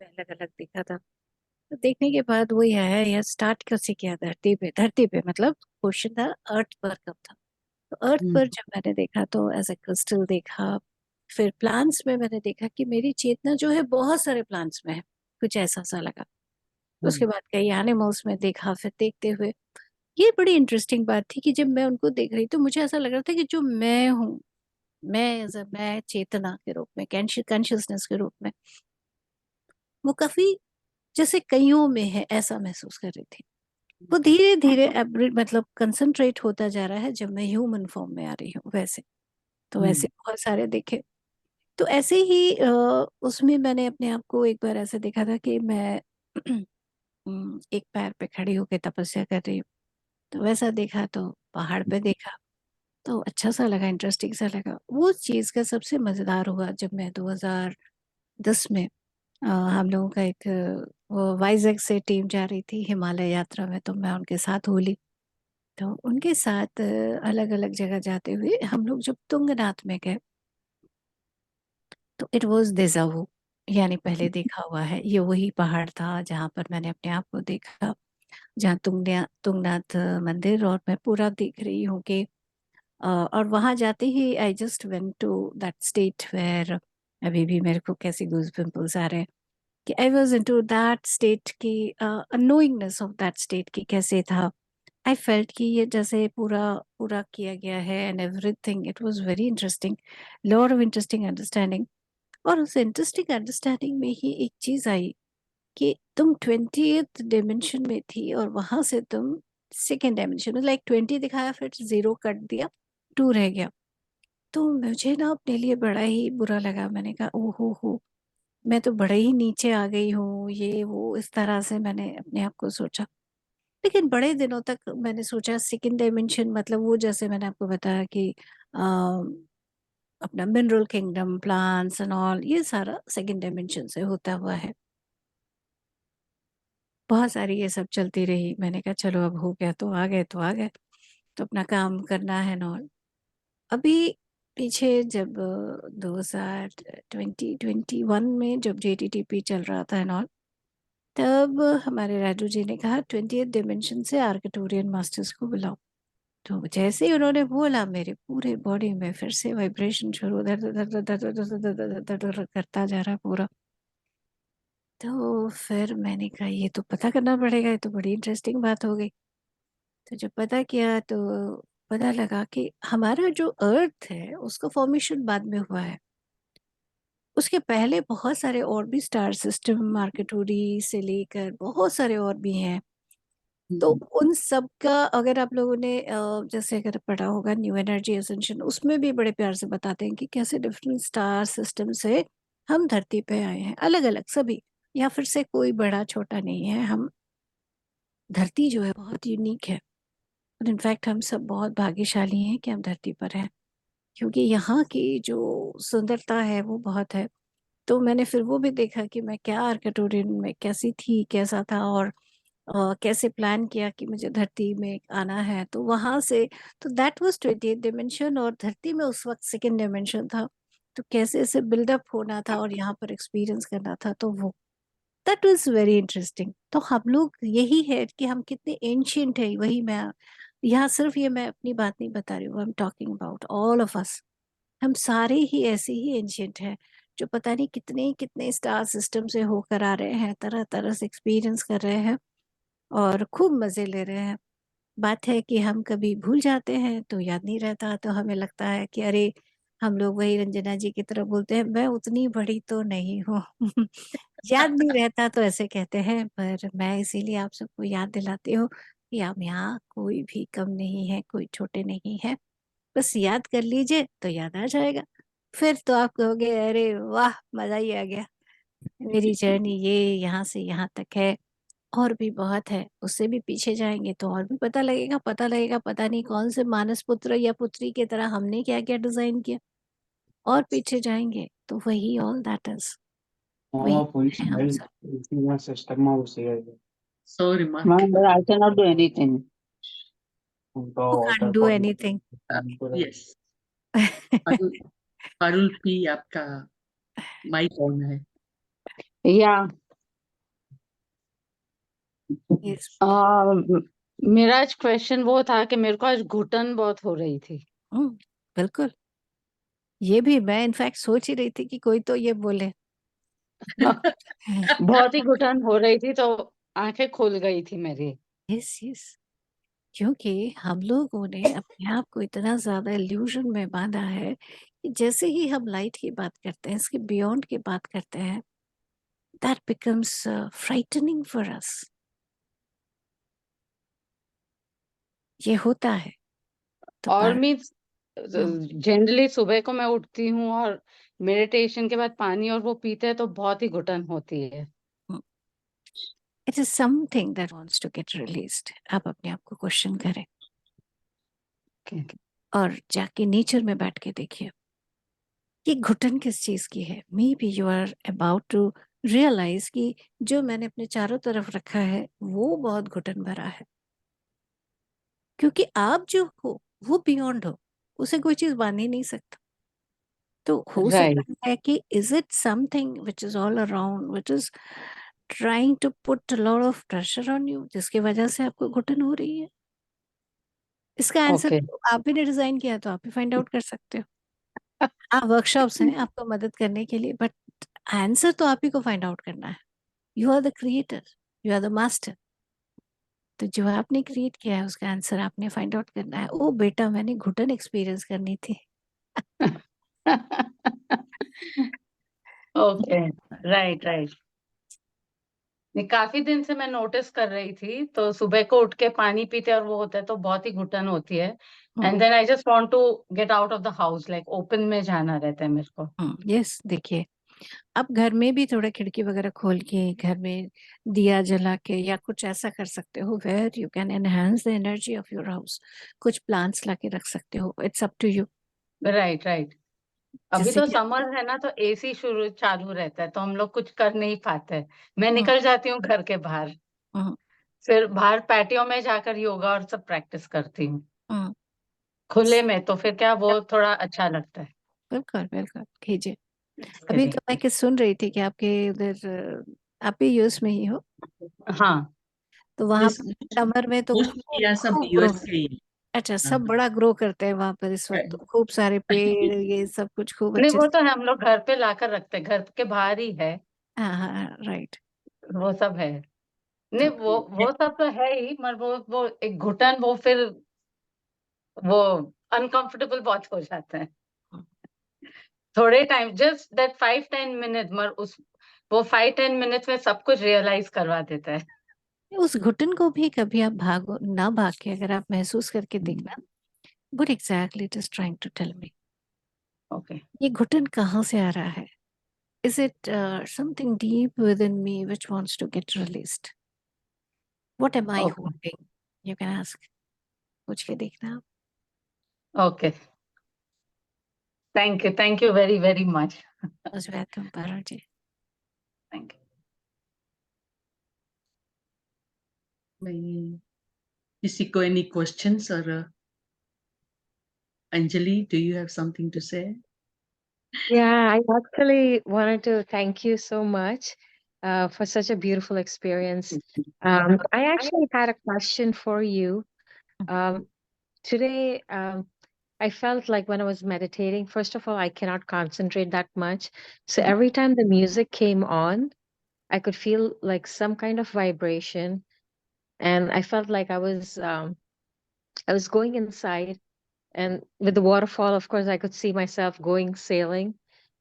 Speaker 2: अलग अलग देखा था। तो देखने के बाद वही आया, यह स्टार्ट कैसे किया धरती पे मतलब क्वेश्चन था अर्थ पर कब था। तो अर्थ पर जब मैंने देखा तो एज ए क्रिस्टल देखा। फिर प्लांट्स में मैंने देखा कि मेरी चेतना जो है बहुत सारे प्लांट्स में है, कुछ ऐसा सा लगा। उसके बाद कई एनिमल्स में देखा। फिर देखते हुए ये बड़ी इंटरेस्टिंग बात थी कि जब मैं उनको देख रही तो मुझे ऐसा लग रहा था कि जो मैं हूँ, मैं चेतना के रूप में, कॉन्शियसनेस के रूप में, वो काफी जैसे कईयों में है ऐसा महसूस कर रही थी। वो धीरे धीरे मतलब कंसंट्रेट होता जा रहा है जब मैं ह्यूमन फॉर्म में आ रही हूँ वैसे। तो वैसे बहुत सारे देखे। तो ऐसे ही उसमें मैंने अपने आप को एक बार ऐसे देखा था कि मैं एक पैर पे खड़ी होकर तपस्या कर रही हूँ। तो वैसा देखा, तो पहाड़ पे देखा, तो अच्छा सा लगा, इंटरेस्टिंग सा लगा। वो चीज़ का सबसे मज़ेदार हुआ जब मैं 2010 में हम लोगों का एक वो वाइजैक से टीम जा रही थी हिमालय यात्रा में, तो मैं उनके साथ होली। तो उनके साथ अलग अलग जगह जाते हुए हम लोग जब तुंगनाथ में गए तो इट वॉज देजावू, यानी पहले देखा हुआ है। ये वही पहाड़ था जहाँ पर मैंने अपने आप को देखा, जहाँ तुंगनाथ मंदिर, और मैं पूरा देख रही हूँ कि और वहां जाते ही I just went to that state where अभी भी मेरे को कैसे गूज पिंपल्स आ रहे हैं कि I was into that state की नोइंगनेस ऑफ दैट स्टेट की कैसे था। आई फेल्ट कि ये जैसे पूरा पूरा किया गया है and everything. It was very interesting, lot of interesting understanding. और उस इंटरेस्टिंग अंडरस्टैंडिंग में ही एक चीज आई कि तुम 20th डिमेंशन में थी और वहां से तुम सेकेंड डायमेंशन में, लाइक 20 दिखाया फिर 0 कट दिया, 2 रह गया। तो मुझे ना अपने लिए बड़ा ही बुरा लगा। मैंने कहा ओहो हो, मैं तो बड़े ही नीचे आ गई हूँ, ये वो इस तरह से मैंने अपने आप को सोचा। लेकिन बड़े दिनों तक मैंने सोचा सेकेंड डायमेंशन मतलब वो, जैसे मैंने आपको बताया कि अपना mineral kingdom, plants and all, ये सारा सेकेंड डायमेंशन से होता हुआ है। बहुत सारी ये सब चलती रही। मैंने कहा चलो अब हो गया, तो आ गए तो आ गए, तो अपना काम करना है न ऑल। अभी पीछे जब 2021 में जब JTTP चल रहा था एंड ऑल, तब हमारे राजू जी ने कहा 20th डिमेंशन से आर्किटोरियन मास्टर्स को बुलाओ। तो जैसे ही उन्होंने बोला मेरे पूरे बॉडी में फिर से वाइब्रेशन शुरू, धर धर धर धर धर धर धर धर धर धर धर करता जा रहा है पूरा। तो फिर मैंने कहा ये तो पता करना पड़ेगा, ये तो बड़ी इंटरेस्टिंग बात हो गई। तो जब पता किया तो पता लगा कि हमारा जो अर्थ है उसका फॉर्मेशन बाद में हुआ है। उसके पहले बहुत सारे और भी स्टार सिस्टम, मार्केटूरी से लेकर बहुत सारे और भी हैं। तो उन सब का अगर आप लोगों ने जैसे अगर पढ़ा होगा न्यू एनर्जी एसेंशन, उसमें भी बड़े प्यार से बताते हैं कि कैसे डिफरेंट स्टार सिस्टम से हम धरती पे आए हैं, अलग अलग सभी, या फिर से कोई बड़ा छोटा नहीं है। हम धरती जो है बहुत यूनिक है, और इनफैक्ट हम सब बहुत भाग्यशाली हैं कि हम धरती पर हैं, क्योंकि यहाँ की जो सुंदरता है वो बहुत है। तो मैंने फिर वो भी देखा कि मैं क्या आर्किटोरियन में कैसी थी, कैसा था, और कैसे प्लान किया कि मुझे धरती में आना है। तो वहां से, तो दैट वाज 20th डिमेंशन, और धरती में उस वक्त सेकेंड डिमेंशन था। तो कैसे ऐसे बिल्डअप होना था और यहाँ पर एक्सपीरियंस करना था, तो वो दैट वाज वेरी इंटरेस्टिंग। तो हम लोग यही है कि हम कितने एंशियंट है, वही मैं यहाँ सिर्फ ये मैं अपनी बात नहीं बता रही हूँ, I am talking about all of us. हम सारे ही ऐसे ही एंशियंट हैं जो पता नहीं कितने कितने स्टार सिस्टम से होकर आ रहे हैं, तरह तरह से एक्सपीरियंस कर रहे हैं और खूब मजे ले रहे हैं। बात है कि हम कभी भूल जाते हैं तो याद नहीं रहता, तो हमें लगता है कि अरे, हम लोग वही रंजना जी की तरह बोलते हैं, मैं उतनी बड़ी तो नहीं हूँ। याद नहीं रहता तो ऐसे कहते हैं, पर मैं इसीलिए आप सबको याद दिलाती हूँ कि हम यहाँ कोई भी कम नहीं है, कोई छोटे नहीं है। बस याद कर लीजिए तो याद आ जाएगा। फिर तो आप कहोगे अरे वाह, मजा ही आ गया, मेरी जर्नी ये यहाँ से यहाँ तक है, और भी बहुत है। उससे भी पीछे जाएंगे तो और भी पता लगेगा, पता नहीं कौन से मानस पुत्र या पुत्री की तरह हमने क्या क्या डिजाइन किया। और पीछे जाएंगे तो वही ऑल दैट इज, वही है हम सब।
Speaker 1: So
Speaker 7: Ma'am,
Speaker 1: remarkable.
Speaker 7: but I cannot do anything.
Speaker 2: Who can't do anything?
Speaker 1: Yes. Parul Parul P आपका माइक ऑन है।
Speaker 7: Yeah.
Speaker 2: Yes.
Speaker 7: मेरा आज क्वेश्चन वो था कि मेरे को आज घुटन बहुत हो रही थी।
Speaker 2: बिल्कुल, ये भी मैं इनफैक्ट सोच ही रही थी कि कोई तो ये बोले।
Speaker 7: बहुत ही घुटन हो रही थी, तो आंखें खुल गई थी मेरी।
Speaker 2: यस यस, क्योंकि हम लोगों ने अपने आप को इतना ज्यादा इल्यूजन में बांधा है कि जैसे ही हम लाइट की बात करते हैं, इसके बियॉन्ड की बात करते हैं, that becomes frightening for us. ये होता है तो
Speaker 7: और
Speaker 2: पर
Speaker 7: मीन्स जनरली सुबह को मैं उठती हूँ और मेडिटेशन के बाद पानी और वो पीते हैं तो बहुत ही घुटन होती है।
Speaker 2: It is something that wants to get released. आप अपने आप को क्वेश्चन करें
Speaker 7: Okay.
Speaker 2: और जाके नेचर में बैठ के देखिए कि घुटन किस चीज की है। Maybe you are about to realise कि जो मैंने अपने चारों तरफ रखा है वो बहुत घुटन भरा है, क्योंकि आप जो हो वो बियॉन्ड हो, उसे कोई चीज बांध ही नहीं सकता। तो हो
Speaker 7: Right.
Speaker 2: सकता है कि is it something which is all around which is trying to put lot of pressure on you, जिसकी वजह से आपको घुटन हो रही है। इसका आंसर
Speaker 7: Okay.
Speaker 2: आप ही ने डिजाइन किया तो आप ही फाइंड आउट कर सकते हो। हाँ, वर्कशॉप्स हैं आपको मदद करने के लिए, बट आंसर तो आप ही को फाइंड आउट करना है। You are the creator, you are the master. तो जो आपने क्रिएट किया है उसका आंसर आपने फाइंड आउट करना है। ओ बेटा, मैंने घुटन एक्सपीरियंस करनी थी।
Speaker 7: Okay, right right. नहीं, काफी दिन से मैं नोटिस कर रही थी, तो सुबह को उठ के पानी पीते और वो होता है तो बहुत ही घुटन होती है। And then I just want to get out of the house, like open में जाना रहता है मेरे को।
Speaker 2: यस, देखिए आप घर में भी थोड़ा खिड़की वगैरह खोल के घर में दिया जला के या कुछ ऐसा कर सकते हो where you can enhance the energy of your house. कुछ प्लांट्स लाके रख सकते हो, it's up to you.
Speaker 7: Right right. अभी
Speaker 2: जैसे
Speaker 7: तो
Speaker 2: कि
Speaker 7: समर है ना, तो एसी शुरू चालू रहता है तो हम लोग कुछ कर नहीं पाते। मैं निकल जाती हूँ घर के बाहर, फिर बाहर पैटियो में जाकर योगा और सब प्रैक्टिस करती हूँ खुले में, तो फिर क्या वो थोड़ा अच्छा लगता है।
Speaker 2: बिल्कुल बिल्कुल कीजिए। अभी तो मैं किस सुन रही थी कि आपके उधर आप भी यूएस में ही हो,
Speaker 7: हाँ,
Speaker 2: तो वहां
Speaker 1: Yes,
Speaker 2: समर में तो
Speaker 1: most
Speaker 2: खूब
Speaker 1: किया सब
Speaker 2: खूब ग्रो।
Speaker 1: यूएस के ही।
Speaker 2: अच्छा, सब बड़ा ग्रो करते हैं वहां पर इस वक्त, तो खूब सारे पेड़ ये सब कुछ खूब
Speaker 7: नहीं
Speaker 2: अच्छे
Speaker 7: वो
Speaker 2: से।
Speaker 7: तो है, हम लोग घर पे लाकर रखते हैं, घर के बाहर ही है,
Speaker 2: हाँ हाँ राइट।
Speaker 7: वो सब है। नहीं
Speaker 2: तो
Speaker 7: वो सब तो है ही, मगर वो एक घुटन, वो फिर वो अनकंफर्टेबल बहुत हो जाता है थोड़े टाइम, जस्ट दैट 5-10 मिनट, मगर उस वो 5-10 मिनट में सब कुछ रियलाइज करवा देता है।
Speaker 2: उस घुटन को भी कभी आप भागो ना, भाग के अगर आप महसूस करके देखना, what exactly it is trying to tell me.
Speaker 7: Okay.
Speaker 2: ये घुटन कहाँ से आ रहा है? Is it something deep within me which wants to get released? What am I
Speaker 7: okay.
Speaker 2: Holding? You can ask, पूछ के देखना आप।
Speaker 7: Okay, thank you very very much.
Speaker 2: Most welcome Parul ji.
Speaker 7: Thank you.
Speaker 1: नहीं, किसी को any questions or Anjali, do you have something to say?
Speaker 9: Yeah, I actually wanted to thank you so much for such a beautiful experience. I actually had a question for you. Today, I felt like when I was meditating, first of all, I cannot concentrate that much. So every time the music came on, I could feel like some kind of vibration, and I felt like I was going inside, and with the waterfall, of course, I could see myself going sailing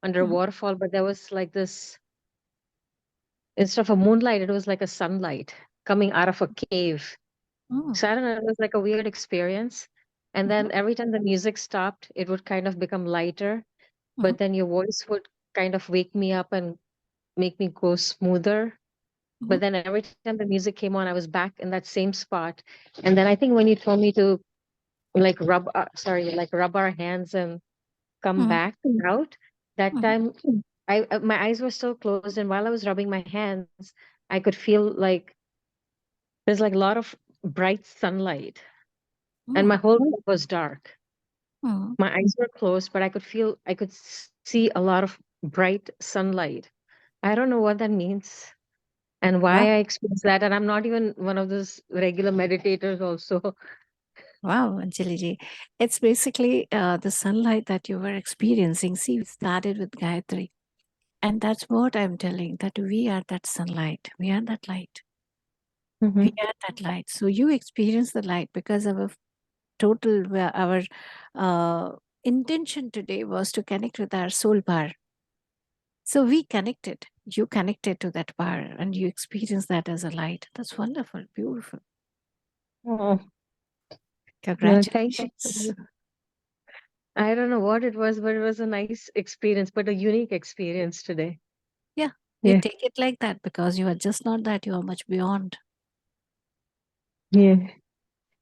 Speaker 9: under a waterfall, but there was like this, instead of a moonlight, it was like a sunlight coming out of a cave. So I don't know, it was like a weird experience. And then every time the music stopped, it would kind of become lighter, but then your voice would kind of wake me up and make me go smoother. But then every time the music came on, I was back in that same spot. And then I think when you told me to like rub our hands and come back out, that time my eyes were still closed, and while I was rubbing my hands, I could feel like there's like a lot of bright sunlight, and my whole room was dark. My eyes were closed, but I could see a lot of bright sunlight. I don't know what that means and why
Speaker 2: Wow.
Speaker 9: I experienced that. And I'm not even one of those regular meditators also.
Speaker 2: Wow, Anjali ji. It's basically the sunlight that you were experiencing. See, we started with Gayatri. And that's what I'm telling, that we are that sunlight. We are that light.
Speaker 9: Mhm.
Speaker 2: We are that light. So you experience the light because our intention today was to connect with our soul power. So we connected. You connected to that power and you experience that as a light. That's wonderful, beautiful.
Speaker 9: Oh, no, thank
Speaker 2: Congratulations.
Speaker 9: you. I don't know what it was, but it was a nice experience, but a unique experience today.
Speaker 2: Yeah, you
Speaker 9: Yeah.
Speaker 2: take it like that because you are just not that, you are much beyond.
Speaker 9: Yeah.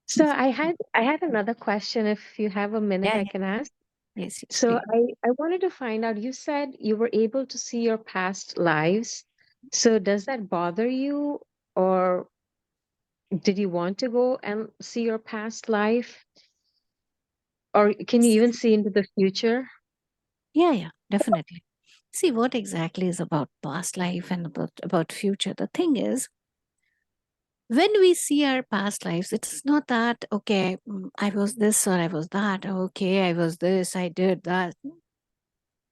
Speaker 9: So I had another question. If you have a minute,
Speaker 2: Yeah,
Speaker 9: I
Speaker 2: yeah.
Speaker 9: can ask.
Speaker 2: Yes, yes,
Speaker 9: So
Speaker 2: please.
Speaker 9: I wanted to find out, you said you were able to see your past lives. So does that bother you, or did you want to go and see your past life? Or can you even see into the future?
Speaker 2: Yeah, definitely. See what exactly is about past life and about future. The thing is, when we see our past lives, it's not that, okay, I was this or I was that. Okay, I was this, I did that.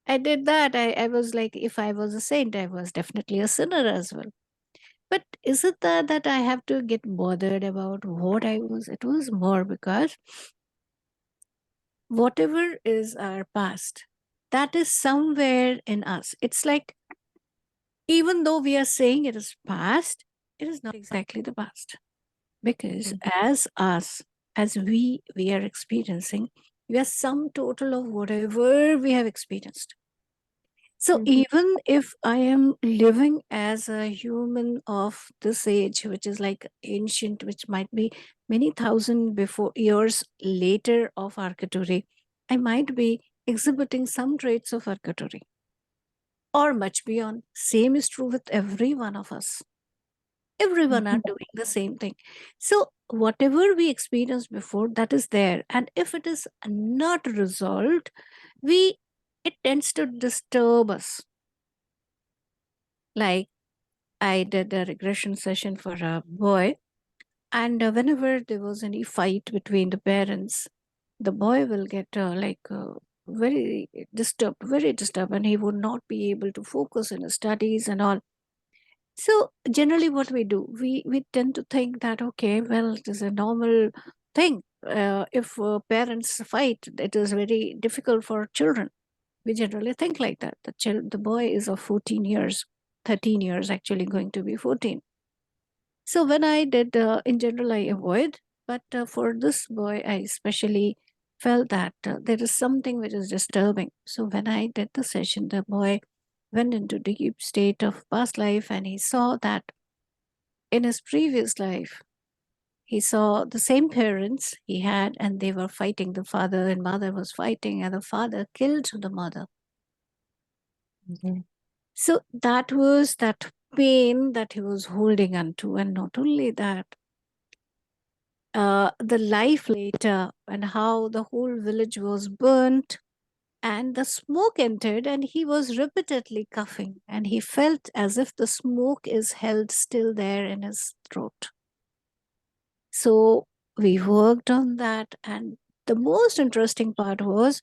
Speaker 2: I did that. I was like, if I was a saint, I was definitely a sinner as well. But is it that I have to get bothered about what I was? It was more because whatever is our past, that is somewhere in us. It's like, even though we are saying it is past, it is not exactly the past. Because as us, as we are experiencing, we are sum total of whatever we have experienced. So even if I am living as a human of this age, which is like ancient, which might be many thousand before years later of Arkaturi, I might be exhibiting some traits of Arkaturi or much beyond. Same is true with every one of us. Everyone are doing the same thing. So whatever we experienced before, that is there. And if it is not resolved, it tends to disturb us. Like, I did a regression session for a boy, and whenever there was any fight between the parents, the boy will get very disturbed, and he would not be able to focus in his studies and all. So generally, what we do, we tend to think that, okay, well, it is a normal thing. If parents fight, it is very difficult for children. We generally think like that. The boy is of 14 years, 13 years, actually going to be 14. So when I did, in general, I avoid. But for this boy, I especially felt that there is something which is disturbing. So when I did the session, the boy went into deep state of past life, and he saw that in his previous life, he saw the same parents he had, and they were fighting. The father and mother was fighting, and the father killed the mother. So that was that pain that he was holding onto. And not only that, the life later, and how the whole village was burnt and the smoke entered, and he was repeatedly coughing, and he felt as if the smoke is held still there in his throat. So we worked on that, and the most interesting part was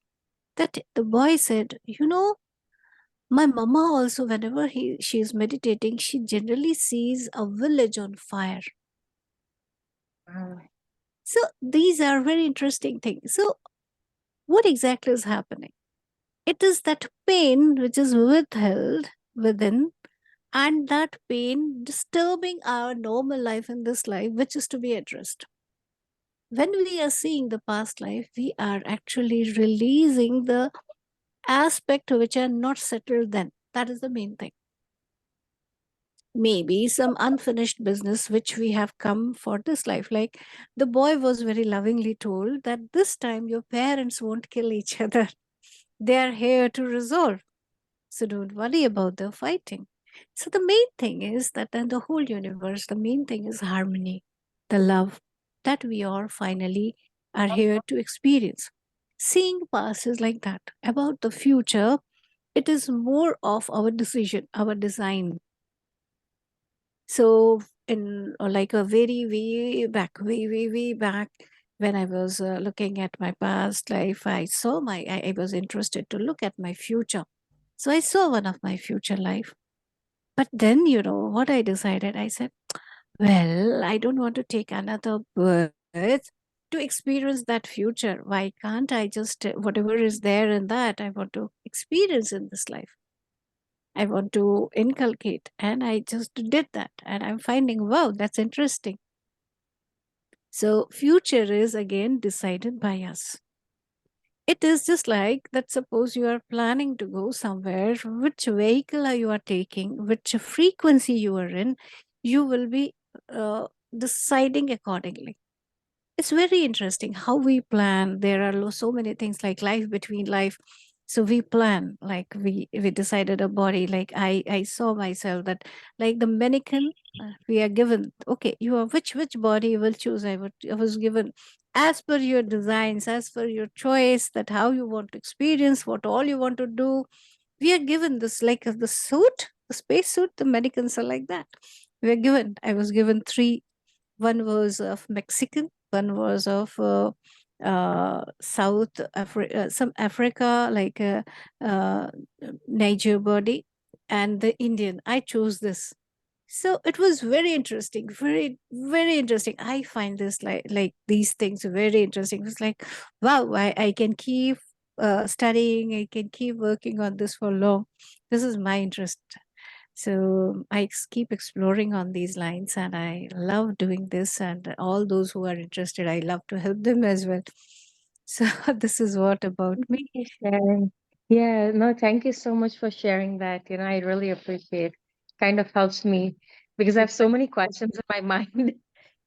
Speaker 2: that the boy said, my mama also, whenever she is meditating, she generally sees a village on fire. So these are very interesting things. So what exactly is happening? It is that pain which is withheld within, and that pain disturbing our normal life in this life, which is to be addressed. when we are seeing the past life, we are actually releasing the aspect which are not settled then. That is the main thing. Maybe some unfinished business which we have come for this life. Like the boy was very lovingly told that this time your parents won't kill each other. They are here to resolve. So don't worry about the fighting. So the main thing is that in the whole universe, the main thing is harmony, the love that we all finally are here to experience. Seeing past is like that. About the future, it is more of our decision, our design. So in like a very way back, when I was looking at my past life, I saw I was interested to look at my future. So I saw one of my future life. But then, what I decided, I said, well, I don't want to take another birth to experience that future. Why can't I just, whatever is there in that, I want to experience in this life. I want to inculcate. And I just did that. And I'm finding, wow, that's interesting. So future is again decided by us. It is just like that. Suppose you are planning to go somewhere, which vehicle you are taking, which frequency you are in, you will be deciding accordingly. It's very interesting how we plan. There are so many things like life between life. So we plan, like we decided a body. Like I saw myself that, like the mannequin, we are given. Okay, you are which body you will choose. I was given as per your designs, as per your choice, that how you want to experience, what all you want to do. We are given this, like the suit, the space suit. The mannequins are like that. We are given. I was given three. One was of Mexican, one was of South Africa, some Africa, like Niger body, and the Indian. I chose this. So it was very interesting, very interesting. I find this like these things very interesting. It's like, wow, I can keep studying, I can keep working on this for long. This is my interest. So I keep exploring on these lines, and I love doing this. And all those who are interested, I love to help them as well. So this is what about me.
Speaker 9: Thank you for sharing. Yeah, no, thank you so much for sharing that. I really appreciate. Kind of helps me because I have so many questions in my mind.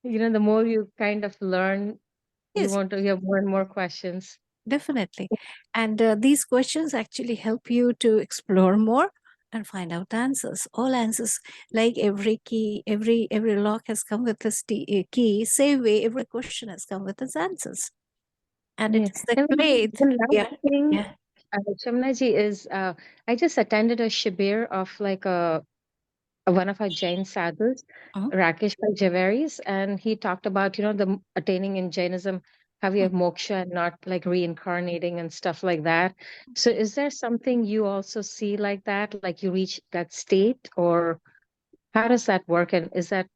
Speaker 9: The more you kind of learn, you
Speaker 2: Yes,
Speaker 9: want to hear more and more questions.
Speaker 2: definitely. And these questions actually help you to explore more and find out answers. All answers, like every key, every lock has come with its key. Same way, every question has come with its answers. And
Speaker 9: Yeah.
Speaker 2: it is the
Speaker 9: And
Speaker 2: great.
Speaker 9: the
Speaker 2: Yeah,
Speaker 9: last thing,
Speaker 2: yeah.
Speaker 9: Shamna ji, is I just attended a shibir of like one of our Jain sadhus,
Speaker 2: Mhm.
Speaker 9: Rakesh Bhai Javaris, and he talked about, the attaining in Jainism, how we have moksha and not like reincarnating and stuff like that. So is there something you also see like that, like you reach that state, or how does that work? And is that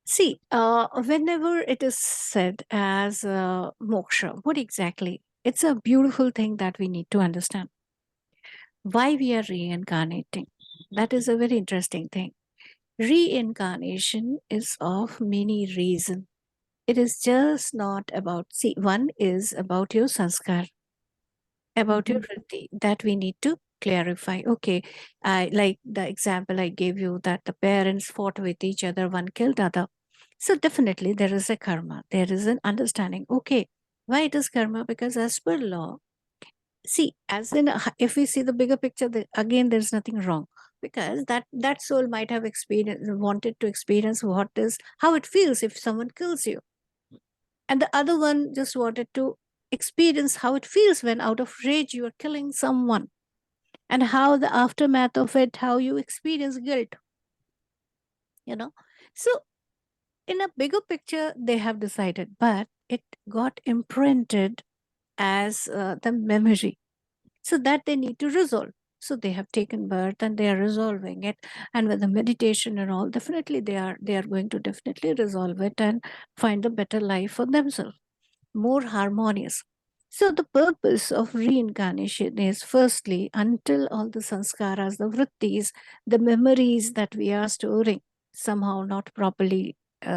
Speaker 2: See, whenever it is said as moksha, what exactly? It's a beautiful thing that we need to understand. Why we are reincarnating. That is a very interesting thing. Reincarnation is of many reasons. It is just not about, see, one is about your sanskar, about your vritti, that we need to clarify. Okay, I like the example I gave you, that the parents fought with each other, one killed other. So definitely there is a karma, there is an understanding. Okay, why it is karma? Because as per law, see, as in if we see the bigger picture, again there's nothing wrong, because that soul might have wanted to experience what is, how it feels if someone kills you, and the other one just wanted to experience how it feels when out of rage you are killing someone, and how the aftermath of it, how you experience guilt. So in a bigger picture they have decided, but it got imprinted as the memory, so that they need to resolve. So they have taken birth and they are resolving it, and with the meditation and all, definitely they are going to definitely resolve it and find a better life for themselves, more harmonious. So the purpose of reincarnation is, firstly, until all the sanskaras, the vrittis, the memories that we are storing, somehow not properly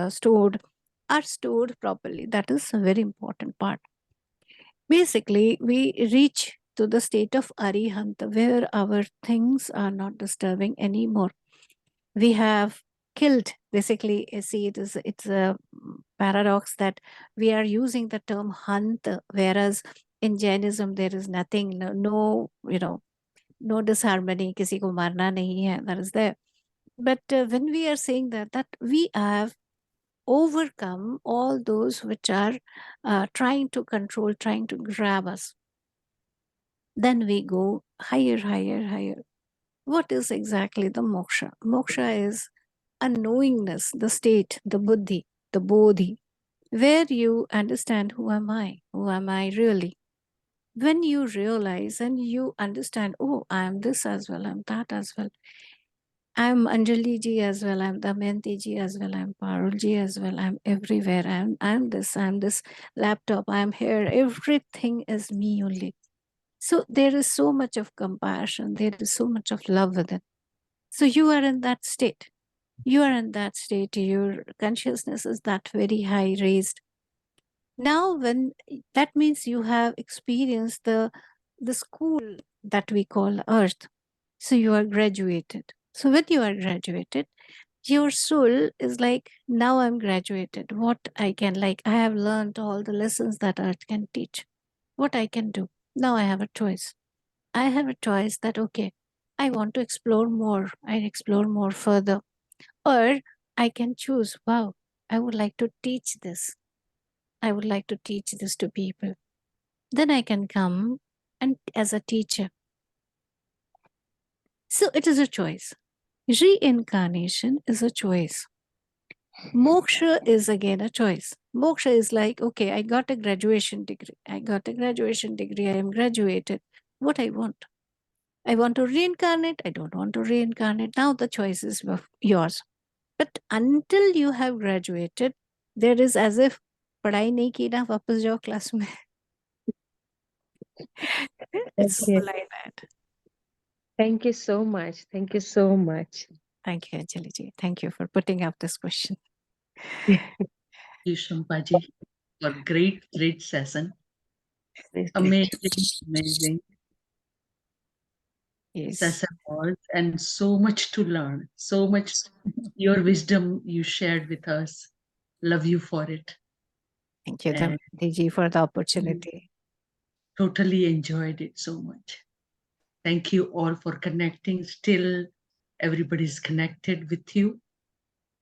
Speaker 2: stored, are stored properly. That is a very important part. Basically, we reach to the state of Arihant where our things are not disturbing anymore. We have killed, basically, see, it's a paradox that we are using the term Hant, whereas in Jainism there is nothing, no no disharmony, kisi ko marna nahi hai, that is there. But when we are saying that we have overcome all those which are trying to control, trying to grab us, then we go higher, higher, higher. What is exactly the moksha? Moksha is a knowingness, the state, the buddhi, the bodhi, where you understand who am I really. When you realize and you understand, oh, I am this as well, I'm that as well, I'm Anjali ji as well, I'm Damayanti ji as well, I'm Parul ji as well, I'm everywhere, I'm this laptop, I'm here, everything is me only. So there is so much of compassion, there is so much of love within. So you are in that state. You are in that state, your consciousness is that very high raised. Now, when that means you have experienced the school that we call earth. So you are graduated. So when you are graduated, your soul is like, now I'm graduated. What I can, like, I have learned all the lessons that earth can teach. What I can do. Now I have a choice. I have a choice that, okay, I want to explore more. I explore more further. Or I can choose, wow, I would like to teach this. I would like to teach this to people. Then I can come and as a teacher. So it is a choice. Reincarnation is a choice. Moksha is again a choice. Moksha is like, okay, I got a graduation degree. I am graduated. What I want? I want to reincarnate. I don't want to reincarnate. Now the choice is yours. But until you have graduated, there is as if पढ़ाई नहीं की ना वापस जाओ क्लास में. It's
Speaker 9: Okay.
Speaker 2: like that.
Speaker 9: Thank you so much. Thank you so much.
Speaker 2: Thank you, Anjali ji. Thank you for putting up this question.
Speaker 1: Thank you, Shampaji, for great session. Amazing
Speaker 2: Yes.
Speaker 1: session was, and so much to learn. So much your wisdom you shared with us. Love you for it.
Speaker 2: Thank you,
Speaker 1: And
Speaker 2: Damayanti ji, for the opportunity.
Speaker 1: totally enjoyed it so much. Thank you all for connecting. Still, everybody's connected with you.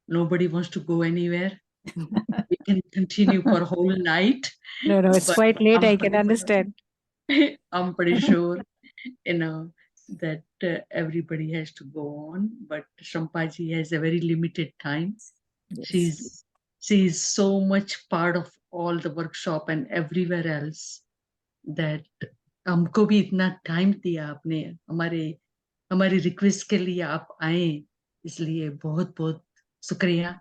Speaker 1: Nobody wants to go anywhere. We can continue for a whole night.
Speaker 2: No, it's
Speaker 1: but
Speaker 2: quite late. I
Speaker 1: I'm
Speaker 2: can
Speaker 1: pretty-
Speaker 2: understand.
Speaker 1: I'm pretty sure, that everybody has to go on. But Shampaji has a very limited time.
Speaker 2: Yes.
Speaker 1: She's so much part of all the workshop and everywhere else that हमको भी इतना टाइम दिया आपने, हमारी रिक्वेस्ट के लिए आप आए, इसलिए बहुत बहुत शुक्रिया.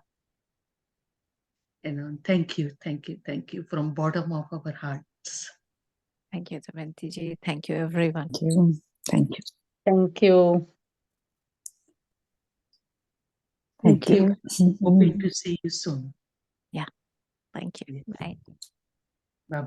Speaker 1: Thank you from bottom of our hearts.
Speaker 2: Thank you, Damayanti ji. Thank you, everyone.
Speaker 6: Thank you.
Speaker 7: Thank you.
Speaker 9: Thank you.
Speaker 1: Hoping to see you soon.
Speaker 2: Thank you. Bye.